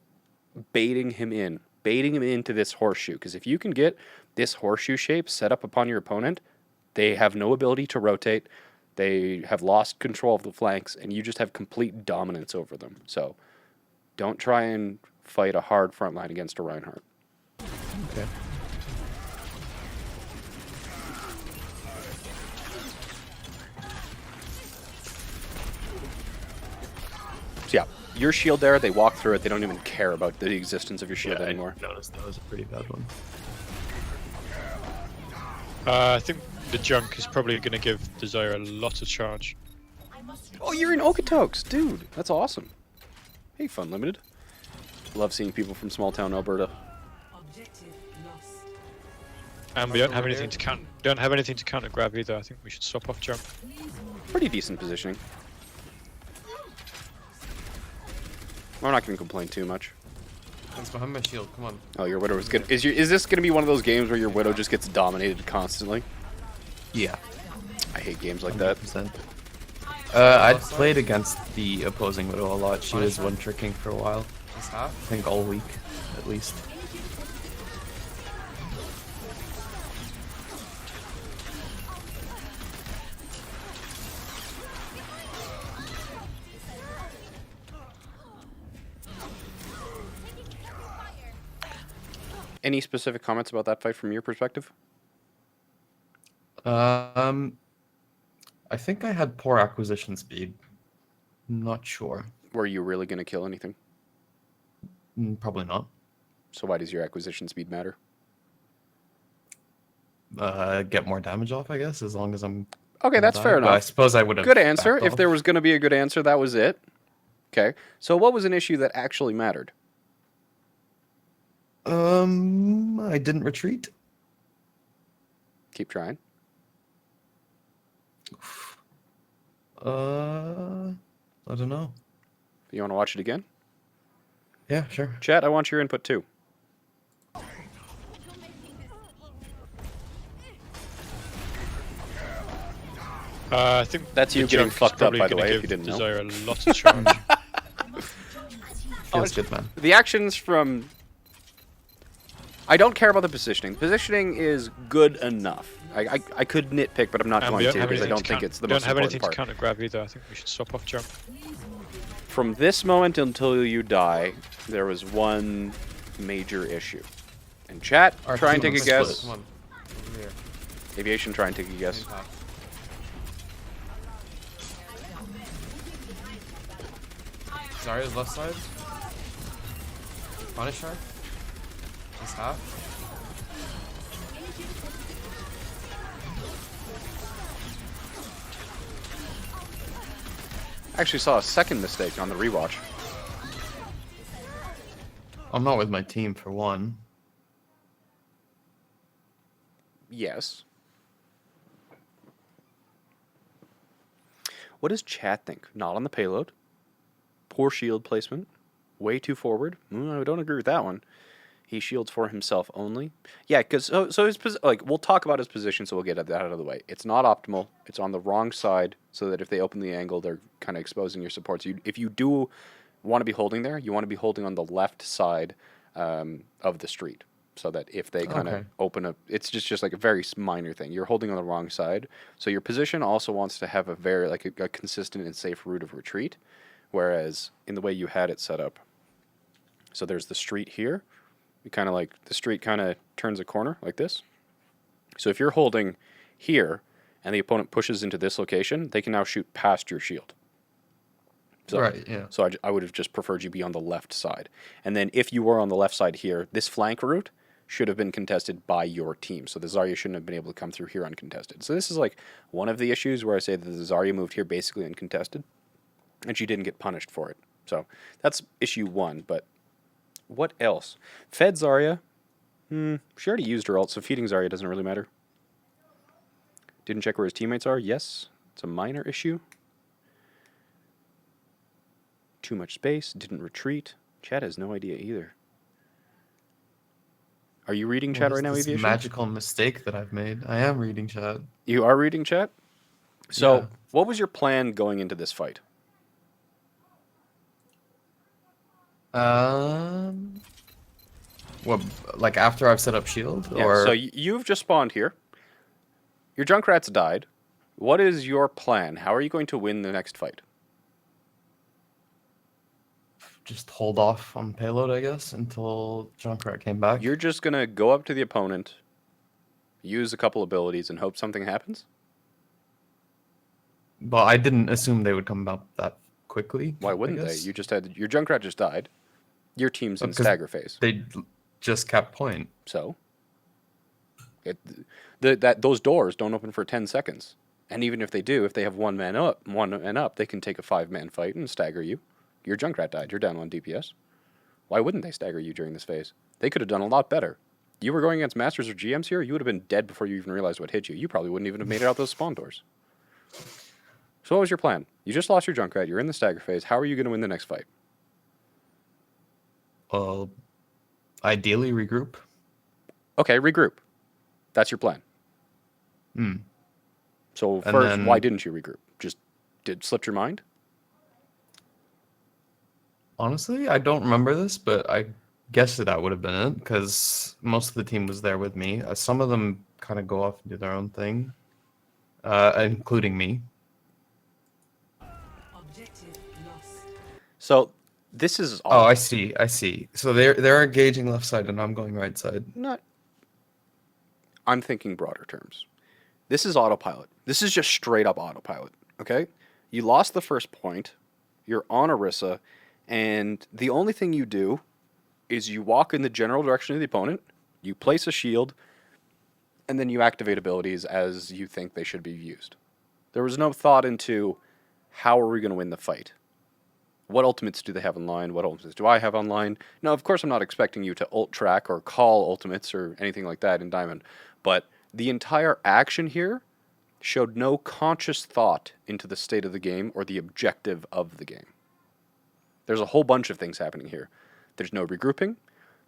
baiting him into this horseshoe. Because if you can get this horseshoe shape set up upon your opponent, they have no ability to rotate. They have lost control of the flanks, and you just have complete dominance over them. So don't try and fight a hard front line against a Reinhardt. Okay. So yeah, your shield there, they walk through it. They don't even care about the existence of your shield anymore. I noticed that was a pretty bad one. I think the junk is probably going to give Desire a lot of charge. Oh, you're in Okotoks, dude. That's awesome. Hey, Fun Limited. Love seeing people from small town Alberta. Objective lost. And we don't have anything to counter grab either. I think we should swap off jump. Pretty decent positioning. I'm not going to complain too much. It's behind my shield. Come on. Oh, your Widow is good. Is this going to be one of those games where your Widow just gets dominated constantly? Yeah. I hate games like that. 100%. I played against the opposing Widow a lot. She was one-tricking for a while. I think all week, at least. Any specific comments about that fight from your perspective? I think I had poor acquisition speed. Not sure. Were you really going to kill anything? Probably not. So why does your acquisition speed matter? Get more damage off, I guess, as long as I'm... Okay, that's fair enough. I suppose I would have... Good answer. backed If there off. was going to be a good answer, that was it. Okay. So what was an issue that actually mattered? I didn't retreat. Keep trying. I don't know. You want to watch it again? Yeah, sure. Chat, I want your input too. I think That's you the getting junk is fucked up, probably by the gonna way, if give you didn't know. Desire a lot of charge. Feels good, man. The actions from... I don't care about the positioning. The positioning is good enough. I could nitpick, but I'm not And going we to because I don't think it's the most don't have important anything part. to counter grab either. I think we should swap off jump. From this moment until you die, there was one major issue. And chat, try and take a guess. Come on. Over here. Aviation, try and take a guess. Zarya's left side. Punisher. Just half. I actually saw a second mistake on the rewatch. I'm not with my team for one. Yes. What does chat think? Not on the payload. Poor shield placement. Way too forward. I don't agree with that one. He shields for himself only. Yeah, because so his we'll talk about his position, so we'll get that out of the way. It's not optimal. It's on the wrong side, so that if they open the angle, they're kind of exposing your supports. If you do want to be holding there, you want to be holding on the left side of the street, so that if they kind of open up, it's just like a very minor thing. You're holding on the wrong side, so your position also wants to have a very a consistent and safe route of retreat. Whereas in the way you had it set up, so there's the street here. You kind of the street kind of turns a corner like this. So if you're holding here and the opponent pushes into this location, they can now shoot past your shield. So, Right, yeah. So I would have just preferred you be on the left side. And then if you were on the left side here, this flank route should have been contested by your team. So the Zarya shouldn't have been able to come through here uncontested. So this is one of the issues where I say that the Zarya moved here basically uncontested, and she didn't get punished for it. So that's issue one, but what else? Fed Zarya. She already used her ult, so feeding Zarya doesn't really matter. Didn't check where his teammates are. Yes, it's a minor issue. Too much space. Didn't retreat. Chat has no idea either. Are you reading chat right now, This Aviation? magical mistake that I've made. I am reading chat. You are reading chat? So, Yeah. what was your plan going into this fight? What, like after I've set up shield, Yeah, or so you've just spawned here. Your Junkrat's died. What is your plan? How are you going to win the next fight? just hold off on payload, I guess, until Junkrat came back? You're just going to go up to the opponent, use a couple abilities, and hope something happens? Well, I didn't assume they would come up that quickly. Why I wouldn't they? guess. You just had your Junkrat just died. Your team's in 'Cause stagger phase. They just kept point. So those doors don't open for 10 seconds. And even if they do, if they have one man up, they can take a 5-man fight and stagger you. Your Junkrat died. You're down on DPS. Why wouldn't they stagger you during this phase? They could have done a lot better. You were going against Masters or GMs here, you would have been dead before you even realized what hit you. You probably wouldn't even have made it out those spawn doors. So what was your plan? You just lost your Junkrat. You're in the stagger phase. How are you going to win the next fight? Well, ideally regroup. Okay, regroup. That's your plan. So And first, then- why didn't you regroup? Just slipped your mind? Honestly, I don't remember this, but I guess that would have been it because most of the team was there with me. Some of them kind of go off and do their own thing, including me. Objective lost. So this is Oh, I see. I see. So they're engaging left side, and I'm going right side. not. I'm thinking broader terms. This is autopilot. This is just straight up autopilot. Okay, you lost the first point. You're on Orisa, and the only thing you do is you walk in the general direction of the opponent. You place a shield, and then you activate abilities as you think they should be used. There was no thought into how are we going to win the fight. What ultimates do they have online? What ultimates do I have online? Now, of course, I'm not expecting you to ult track or call ultimates or anything like that in Diamond, but the entire action here showed no conscious thought into the state of the game or the objective of the game. There's a whole bunch of things happening here. There's no regrouping.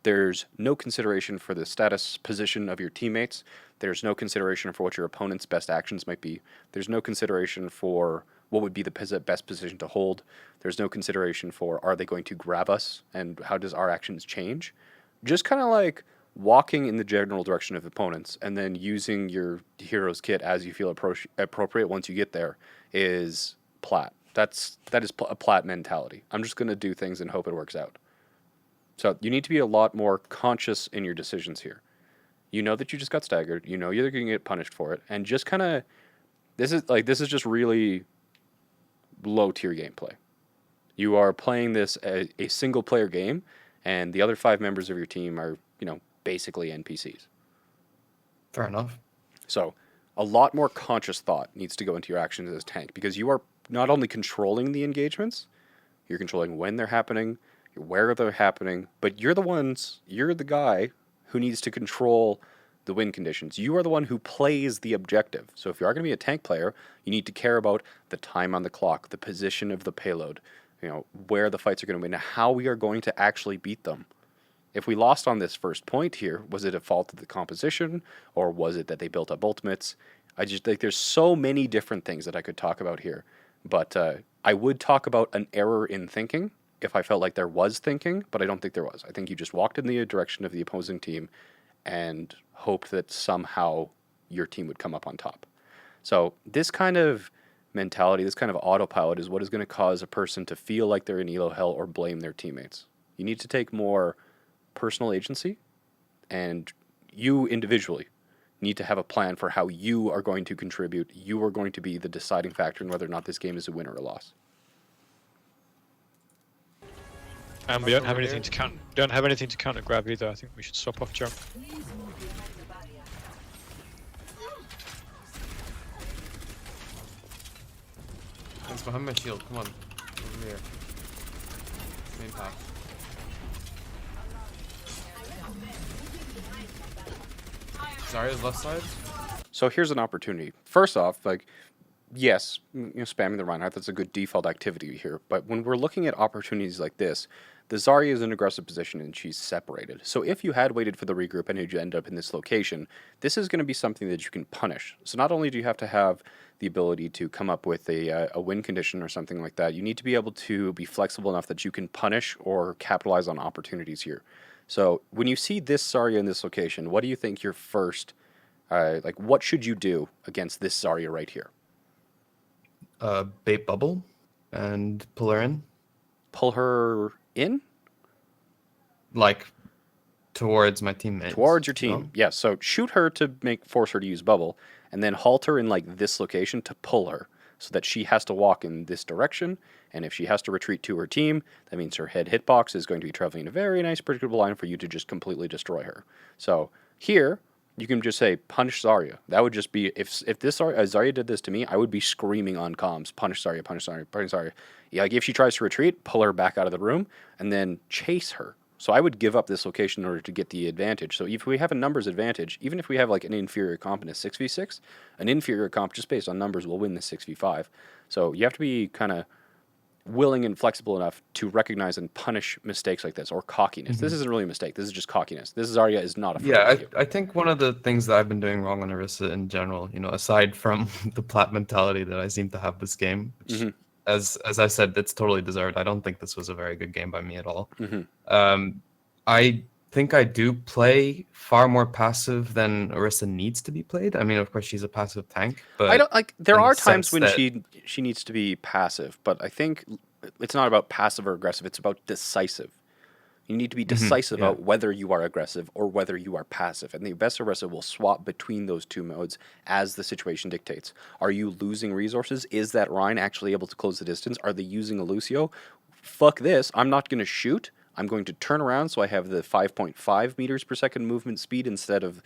There's no consideration for the status position of your teammates. There's no consideration for what your opponent's best actions might be. There's no consideration for what would be the best position to hold. There's no consideration for are they going to grab us and how does our actions change. Just kind of like walking in the general direction of opponents and then using your hero's kit as you feel appropriate once you get there is plat. That is a plat mentality. I'm just going to do things and hope it works out. So you need to be a lot more conscious in your decisions here. You know that you just got staggered. You know you're going to get punished for it, and just kind of this is just really low tier gameplay. You are playing this a single player game, and the other 5 members of your team are, basically NPCs. Fair enough. So a lot more conscious thought needs to go into your actions as tank, because you are not only controlling the engagements, you're controlling when they're happening, where they're happening, but you're the guy who needs to control the win conditions. You are the one who plays the objective. So if you are going to be a tank player, you need to care about the time on the clock, the position of the payload, where the fights are going to win, how we are going to actually beat them. If we lost on this first point here, was it a fault of the composition, or was it that they built up ultimates? I just think there's so many different things that I could talk about here. But I would talk about an error in thinking if I felt like there was thinking, but I don't think there was. I think you just walked in the direction of the opposing team and hoped that somehow your team would come up on top. So this kind of mentality, this kind of autopilot is what is going to cause a person to feel like they're in elo hell or blame their teammates. You need to take more personal agency, and you individually need to have a plan for how you are going to contribute. You are going to be the deciding factor in whether or not this game is a win or a loss. And we don't have anything to counter grab either. I think we should swap off jump. It's behind my shield. Come on. Over here. Main path. Zarya's left side. So here's an opportunity. First off, yes, spamming the Reinhardt, that's a good default activity here. But when we're looking at opportunities like this, the Zarya is in an aggressive position and she's separated. So if you had waited for the regroup and you end up in this location, this is going to be something that you can punish. So not only do you have to have the ability to come up with a win condition or something like that, you need to be able to be flexible enough that you can punish or capitalize on opportunities here. So when you see this Zarya in this location, what do you think your first, what should you do against this Zarya right here? Bait bubble and pull her in. Pull her in? Like towards my teammates. Towards your team. No? Yes, so shoot her to force her to use bubble, and then halt her in this location to pull her, so that she has to walk in this direction, and if she has to retreat to her team, that means her head hitbox is going to be traveling in a very nice predictable line for you to just completely destroy her. So here, you can just say, punish Zarya. That would just be, if this Zarya did this to me, I would be screaming on comms, punish Zarya, punish Zarya, punish Zarya. Yeah, if she tries to retreat, pull her back out of the room, and then chase her. So I would give up this location in order to get the advantage. So if we have a numbers advantage, even if we have an inferior comp in a 6v6, an inferior comp just based on numbers will win the 6v5. So you have to be kind of willing and flexible enough to recognize and punish mistakes like this, or cockiness. This isn't really a mistake. This is just cockiness. This Zarya is not a Yeah, I think one of the things that I've been doing wrong on Orisa in general, aside from the plat mentality that I seem to have this game, which, as I said, it's totally deserved. I don't think this was a very good game by me at all. I think I do play far more passive than Orisa needs to be played. I mean, of course, she's a passive tank, but I don't there in are the times sense when that- she needs to be passive, but I think it's not about passive or aggressive. It's about decisive. You need to be decisive yeah. about whether you are aggressive or whether you are passive. And the best Orisa will swap between those two modes as the situation dictates. Are you losing resources? Is that Rein actually able to close the distance? Are they using a Lucio? Fuck this. I'm not going to shoot. I'm going to turn around so I have the 5.5 meters per second movement speed instead of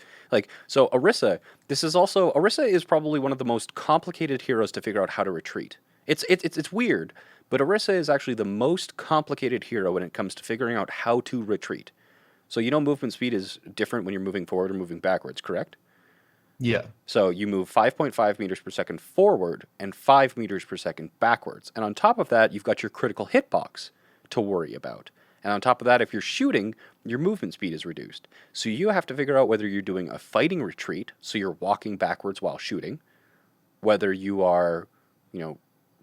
so Orisa, Orisa is probably one of the most complicated heroes to figure out how to retreat. It's weird, but Orisa is actually the most complicated hero when it comes to figuring out how to retreat. So movement speed is different when you're moving forward or moving backwards, correct? Yeah. So you move 5.5 meters per second forward and 5 meters per second backwards. And on top of that, you've got your critical hitbox to worry about. And on top of that, if you're shooting, your movement speed is reduced. So you have to figure out whether you're doing a fighting retreat, so you're walking backwards while shooting, whether you are,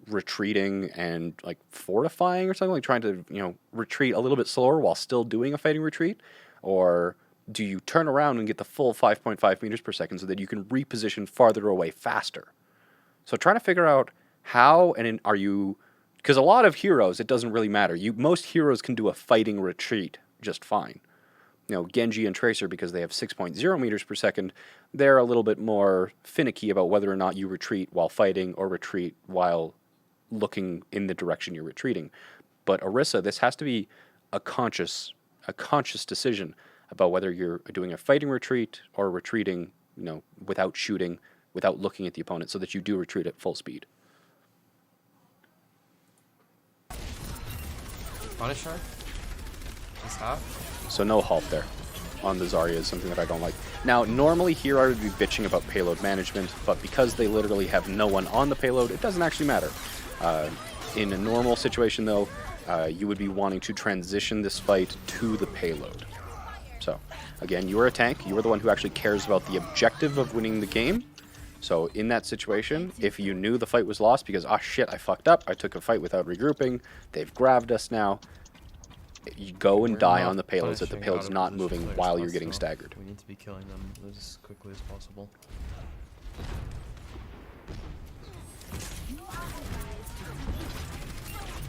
retreating and fortifying or something, trying to, retreat a little bit slower while still doing a fighting retreat, or do you turn around and get the full 5.5 meters per second so that you can reposition farther away faster? So trying to figure out how are you... Because a lot of heroes, it doesn't really matter. Most heroes can do a fighting retreat just fine. Genji and Tracer, because they have 6.0 meters per second, they're a little bit more finicky about whether or not you retreat while fighting or retreat while looking in the direction you're retreating. But Orisa, this has to be a conscious a conscious decision about whether you're doing a fighting retreat or retreating, without shooting, without looking at the opponent, so that you do retreat at full speed. Punisher? Is that? So no halt there on the Zarya is something that I don't like. Now, normally here I would be bitching about payload management, but because they literally have no one on the payload, it doesn't actually matter. In a normal situation, though, you would be wanting to transition this fight to the payload. So, again, you are a tank. You are the one who actually cares about the objective of winning the game. So, in that situation, if you knew the fight was lost because, ah, shit, I fucked up, I took a fight without regrouping, they've grabbed us now, you go and die on the payload so that the payload's not moving while you're getting staggered. We need to be killing them as quickly as possible.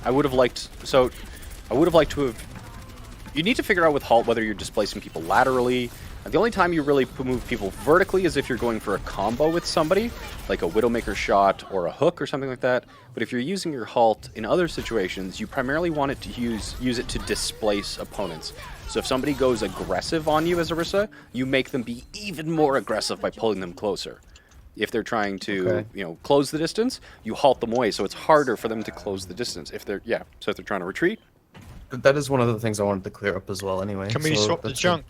I would have liked to have... You need to figure out with halt whether you're displacing people laterally. The only time you really move people vertically is if you're going for a combo with somebody, like a Widowmaker shot or a hook or something like that. But if you're using your halt in other situations, you primarily want it to use it to displace opponents. So if somebody goes aggressive on you as Orisa, you make them be even more aggressive by pulling them closer. If they're trying to, close the distance, you halt them away, so it's harder for them to close the distance. So if they're trying to retreat. That is one of the things I wanted to clear up as well anyway. Can we swap the junk?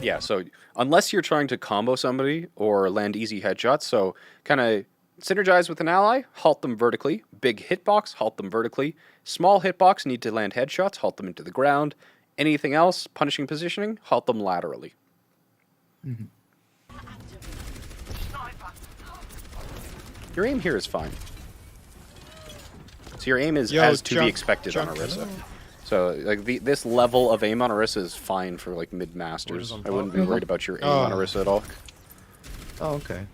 Yeah, so unless you're trying to combo somebody or land easy headshots, so kind of synergize with an ally, halt them vertically. Big hitbox, halt them vertically. Small hitbox, need to land headshots, halt them into the ground. Anything else, punishing positioning, halt them laterally. Mm-hmm. Your aim here is fine. So your aim is as to be expected on Orisa. So like this level of aim on Orisa is fine for like mid-masters. I wouldn't be worried about your aim on Orisa at all. Oh, okay.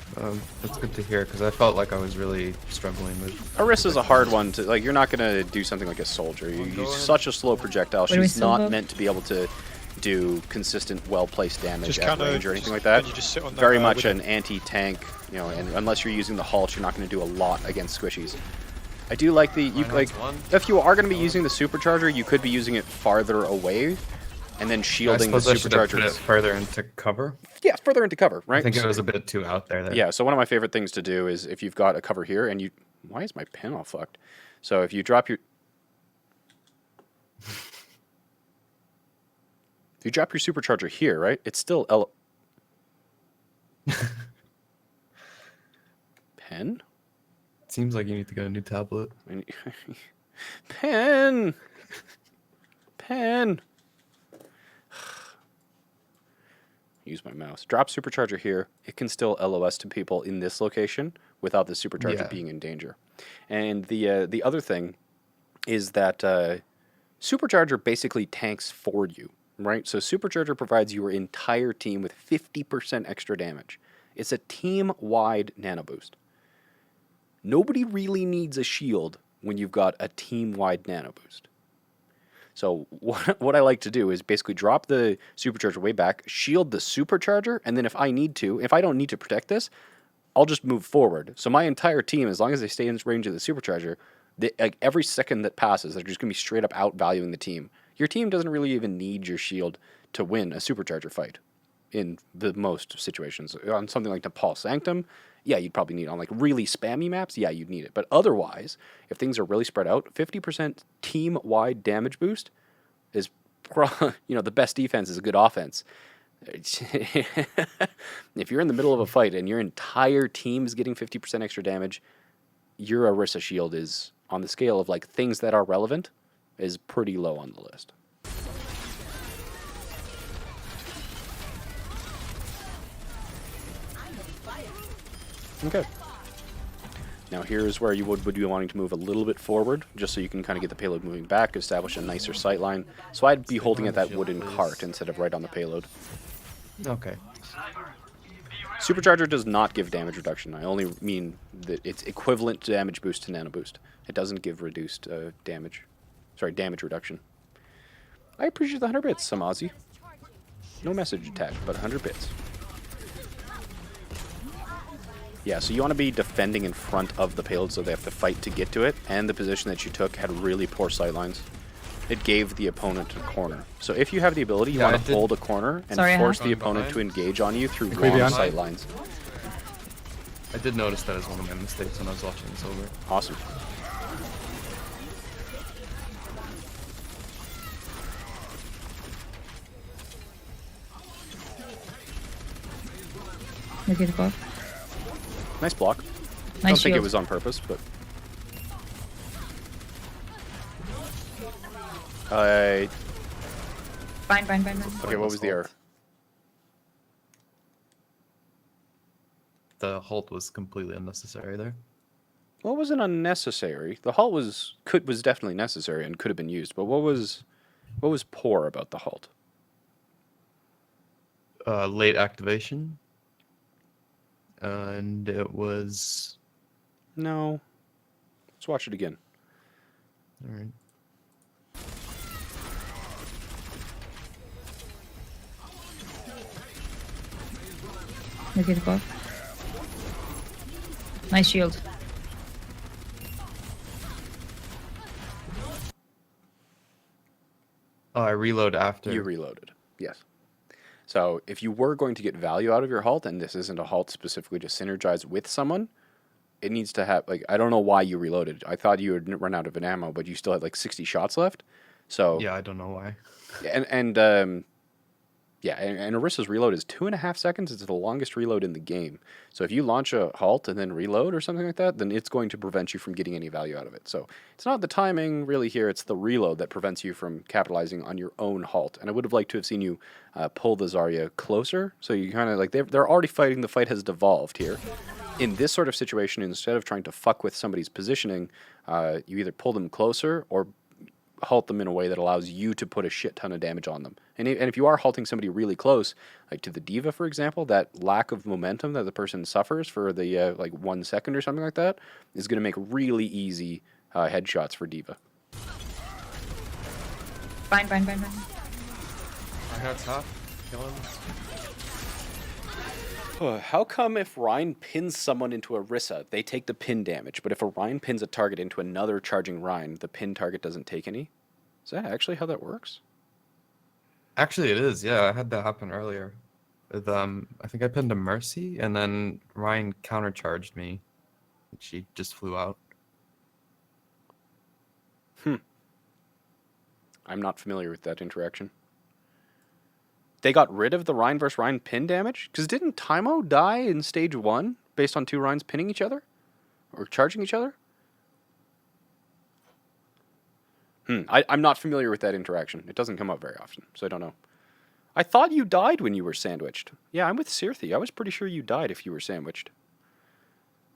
That's good to hear because I felt like I was really struggling with. Orisa's a hard one to like. You're not gonna do something like a soldier. You use such a slow projectile. She's not meant to be able to do consistent, well-placed damage at range or anything like that. Very much an anti-tank, and unless you're using the halt, you're not going to do a lot against squishies. I do like if you are going to be using the supercharger, you could be using it farther away, and then shielding the supercharger. Put it further into cover. Yeah, further into cover, right? I think it was a bit too out there. Yeah. So one of my favorite things to do is if you've got a cover here, and why is my pen all fucked? So if you drop your If you drop your supercharger here, right, it's still Pen? Seems like you need to get a new tablet. Pen! Pen! Use my mouse. Drop supercharger here. It can still LOS to people in this location without the supercharger being in danger. And the other thing is that supercharger basically tanks for you. Right, so Supercharger provides your entire team with 50% extra damage. It's a team-wide nano boost. Nobody really needs a shield when you've got a team-wide nano boost. So what I like to do is basically drop the Supercharger way back, shield the Supercharger, and then if I don't need to protect this, I'll just move forward. So my entire team, as long as they stay in range of the Supercharger, every second that passes, they're just going to be straight up outvaluing the team. Your team doesn't really even need your shield to win a supercharger fight in the most situations. On something like Nepal Sanctum, yeah, you'd probably need it. On like really spammy maps, yeah, you'd need it. But otherwise, if things are really spread out, 50% team-wide damage boost is, the best defense is a good offense. If you're in the middle of a fight and your entire team is getting 50% extra damage, your Orisa shield is, on the scale of like things that are relevant, is pretty low on the list. Okay. Now here's where you would be wanting to move a little bit forward, just so you can kind of get the payload moving back, establish a nicer sight line. So I'd be holding at that wooden cart instead of right on the payload. Okay. Supercharger does not give damage reduction. I only mean that it's equivalent to damage boost to nano boost. It doesn't give reduced damage reduction. I appreciate the 100 bits, Samazi. No message attached, but 100 bits. Yeah, so you want to be defending in front of the payload so they have to fight to get to it, and the position that you took had really poor sightlines. it gave the opponent a corner. So if you have the ability, you Yeah, want I to did- hold a corner and Sorry, force Hal. the Going opponent to behind. engage on you through Agree long behind. sight lines. I did notice that as one of my mistakes when I was watching this over. Awesome. Okay, the buff. Nice block. Nice Don't think it shield. was on purpose, but... Fine, fine, fine, fine. Okay, what was the error? The halt was completely unnecessary there. What wasn't unnecessary? The halt was definitely necessary and could have been used, but what was poor about the halt? Late activation. And it was... No. Let's watch it again. All right. Okay, the buff. Nice shield. Oh, I reload after. You reloaded. Yes. So if you were going to get value out of your halt, and this isn't a halt specifically to synergize with someone, it needs to have, like, I don't know why you reloaded. I thought you had run out of an ammo, but you still had like 60 shots left. So Yeah, I don't know why. and Orisa's reload is 2.5 seconds. It's the longest reload in the game. So if you launch a halt and then reload or something like that, then it's going to prevent you from getting any value out of it. So it's not the timing really here, it's the reload that prevents you from capitalizing on your own halt. And I would have liked to have seen you pull the Zarya closer. So you kind of like, they're already fighting, the fight has devolved here. In this sort of situation, instead of trying to fuck with somebody's positioning, you either pull them closer or halt them in a way that allows you to put a shit ton of damage on them. And if you are halting somebody really close, like to the D.Va, for example, that lack of momentum that the person suffers for the like 1 second or something like that is going to make really easy headshots for D.Va. Fine, fine, fine, fine. I have top. Kill him. How come if Rein pins someone into Orisa, they take the pin damage, but if a Rein pins a target into another charging Rein, the pin target doesn't take any? Is that actually how that works? Actually, it is. Yeah, I had that happen earlier. With, I think I pinned a Mercy, and then Ryan countercharged me. She just flew out. I'm not familiar with that interaction. They got rid of the Rein versus Rein pin damage? Because didn't Tymo die in stage 1 based on 2 Reins pinning each other? Or charging each other? I'm not familiar with that interaction. It doesn't come up very often, so I don't know. I thought you died when you were sandwiched. Yeah, I'm with Cirthi. I was pretty sure you died if you were sandwiched.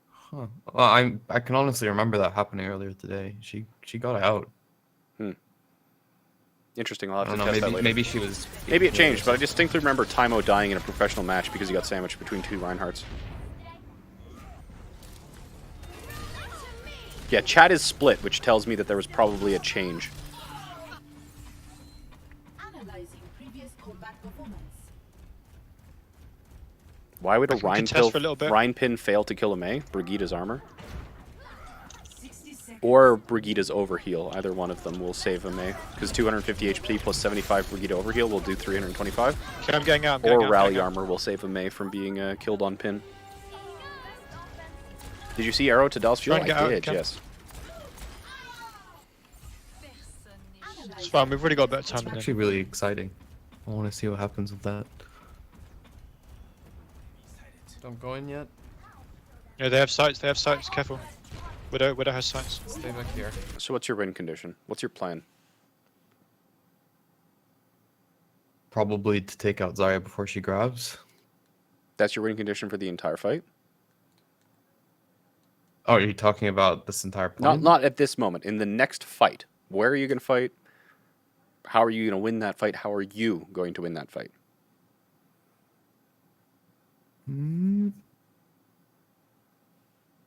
Huh. Well, I can honestly remember that happening earlier today. She got out. Interesting. I'll I have to don't know. test that Maybe later. maybe she was. Maybe it changed, but I distinctly remember Tymo dying in a professional match because he got sandwiched between 2 Reinhardts. Yeah, chat is split, which tells me that there was probably a change. Analyzing previous combat performance. Why would a I can Rein, contest for a little bit. Rein pin fail to kill a Mei? Brigida's armor? 60 seconds. Or Brigida's overheal. Either one of them will save a Mei. Because 250 HP plus 75 Brigida overheal will do 325. Okay, I'm getting out. I'm getting Or out, rally getting out. armor will save a Mei from being killed on pin. Did you see Arrow to Dal's Fuel? Try and I get out, did, Ken. yes. It's fine. We've already got a bit of time. It's actually really exciting. I want to see what happens with that. Don't go in yet. Yeah, they have sights. They have sights. Careful. Widow has sights. Stay back here. So what's your win condition? What's your plan? Probably to take out Zarya before she grabs. That's your win condition for the entire fight? Oh, are you talking about this entire plan? Not at this moment. In the next fight. Where are you going to fight? How are you going to win that fight? How are you going to win that fight?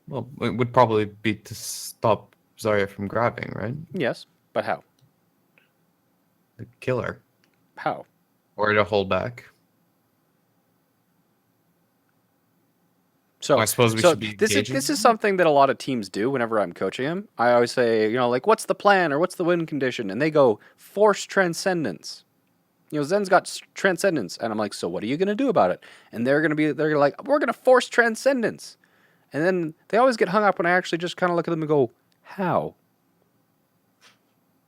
Well, it would probably be to stop Zarya from grabbing, right? Yes, but how? To kill her. How? Or to hold back. So I suppose we should be this gauging is something that a lot of teams do whenever I'm coaching them. I always say, you know, like, what's the plan or what's the win condition? And they go, force transcendence. You know, Zen's got transcendence, and I'm like, so what are you gonna do about it? And they're like, we're gonna force transcendence. And then they always get hung up when I actually just kind of look at them and go, how?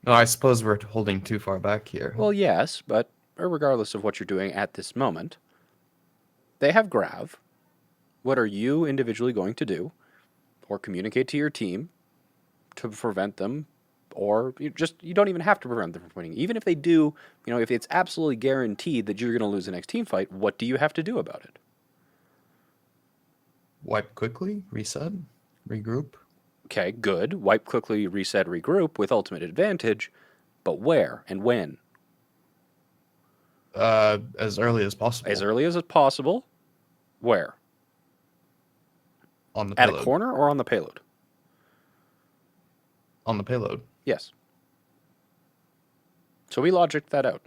No, I suppose we're holding too far back here. Well, yes, but regardless of what you're doing at this moment, they have Grav. What are you individually going to do or communicate to your team to prevent them, or you don't even have to prevent them from winning. Even if they do, you know, if it's absolutely guaranteed that you're going to lose the next team fight, what do you have to do about it? Wipe quickly, reset, regroup. Okay, good. Wipe quickly, reset, regroup with ultimate advantage, but where and when? As early as possible. As early as possible. Where? On the At payload. a corner or on the payload? On the payload. Yes. So we logicked that out.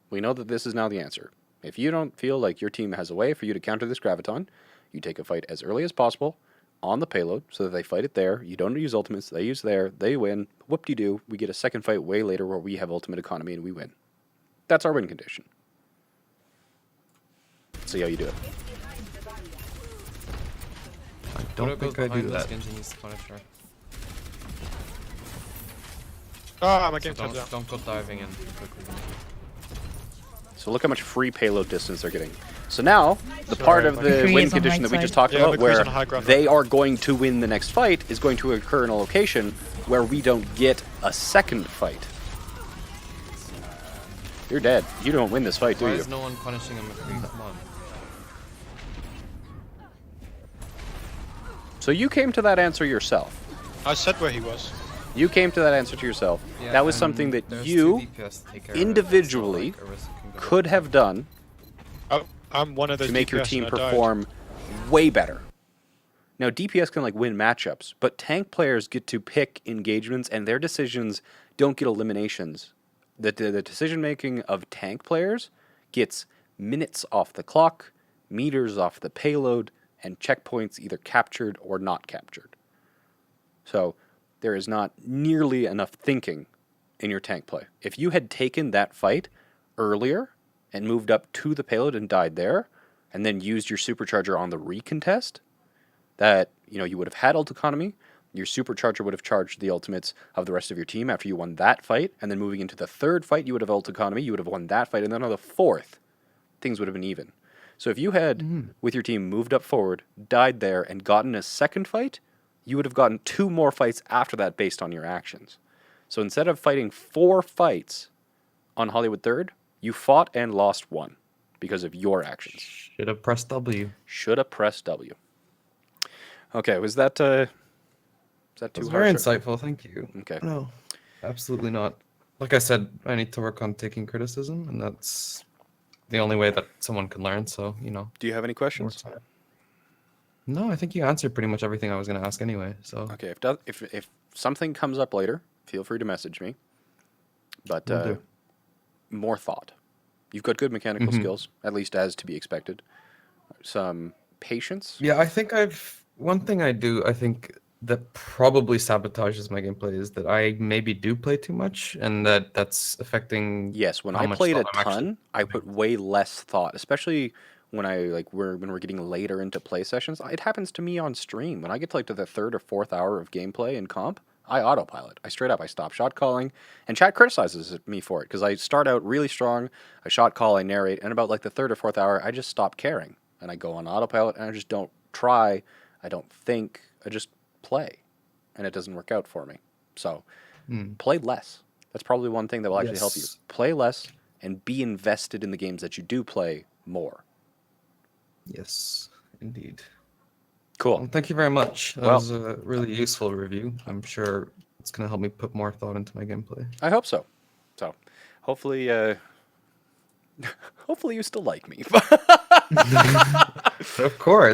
We know that this is now the answer. If you don't feel like your team has a way for you to counter this graviton, you take a fight as early as possible on the payload so that they fight it there. You don't use ultimates. They use there. They win. Whoop-de-doo. We get a second fight way later where we have ultimate economy and we win. That's our win condition. See how you do it. I don't think I do that. Ah, my So game turned down. don't go diving in quickly. So look how much free payload distance they're getting. So now, the part of the McCree win is on condition right that we just side. talked Yeah, about, McCree's where on high ground. they are going to win the next fight, is going to occur in a location where we don't get a second fight. You're dead. You don't win this fight, do Why you? is no one punishing him? Come on. So you came to that answer yourself. I said where he was. You came to that answer to yourself. Yeah, That was and something that there's you 2 DPS to take care of it. individually It's not like Orisa can go could have done Oh, I'm one of those to make your DPS team and I died. perform way better. Now, DPS can like win matchups, but tank players get to pick engagements, and their decisions don't get eliminations. The decision making of tank players gets minutes off the clock, meters off the payload, and checkpoints either captured or not captured. So there is not nearly enough thinking in your tank play. If you had taken that fight earlier and moved up to the payload and died there, and then used your supercharger on the recontest, that, you know, you would have had ult economy, your supercharger would have charged the ultimates of the rest of your team after you won that fight, and then moving into the third fight, you would have ult economy, you would have won that fight, and then on the fourth, things would have been even. So if you had, with your team, moved up forward, died there, and gotten a second fight, you would have gotten 2 more fights after that based on your actions. So instead of fighting 4 fights on Hollywood 3rd, you fought and lost 1 because of your actions. Should have pressed W. Should have pressed W. Okay, was that too That was harsh? very insightful, thank you. Okay. No, absolutely not. Like I said, I need to work on taking criticism, and that's the only way that someone can learn, so, you know. Do you have any more questions? time. No, I think you answered pretty much everything I was going to ask anyway, so. Okay, if something comes up later, feel free to message me. But Will do. more thought. You've got good mechanical skills, at least as to be expected. Some patience. Yeah, I think one thing I do, I think that probably sabotages my gameplay is that I maybe do play too much, and that's affecting. Yes, when how I much played a thought I'm actually ton, I put way less thought, especially when when we're getting later into play sessions. It happens to me on stream. When I get to like to the 3rd or 4th hour of gameplay in comp, I autopilot. I straight up, I stop shot calling, and chat criticizes me for it because I start out really strong, I shot call, I narrate, and about like the 3rd or 4th hour, I just stop caring, and I go on autopilot, and I just don't try, I don't think, I just play, and it doesn't work out for me. So, play less. That's probably one thing that will actually help you. Yes. Play less and be invested in the games that you do play more. Yes, indeed. Cool. Well, thank you very much. That Well- was a really useful review. I'm sure it's going to help me put more thought into my gameplay. I hope so. So, hopefully, hopefully you still like me. Of course.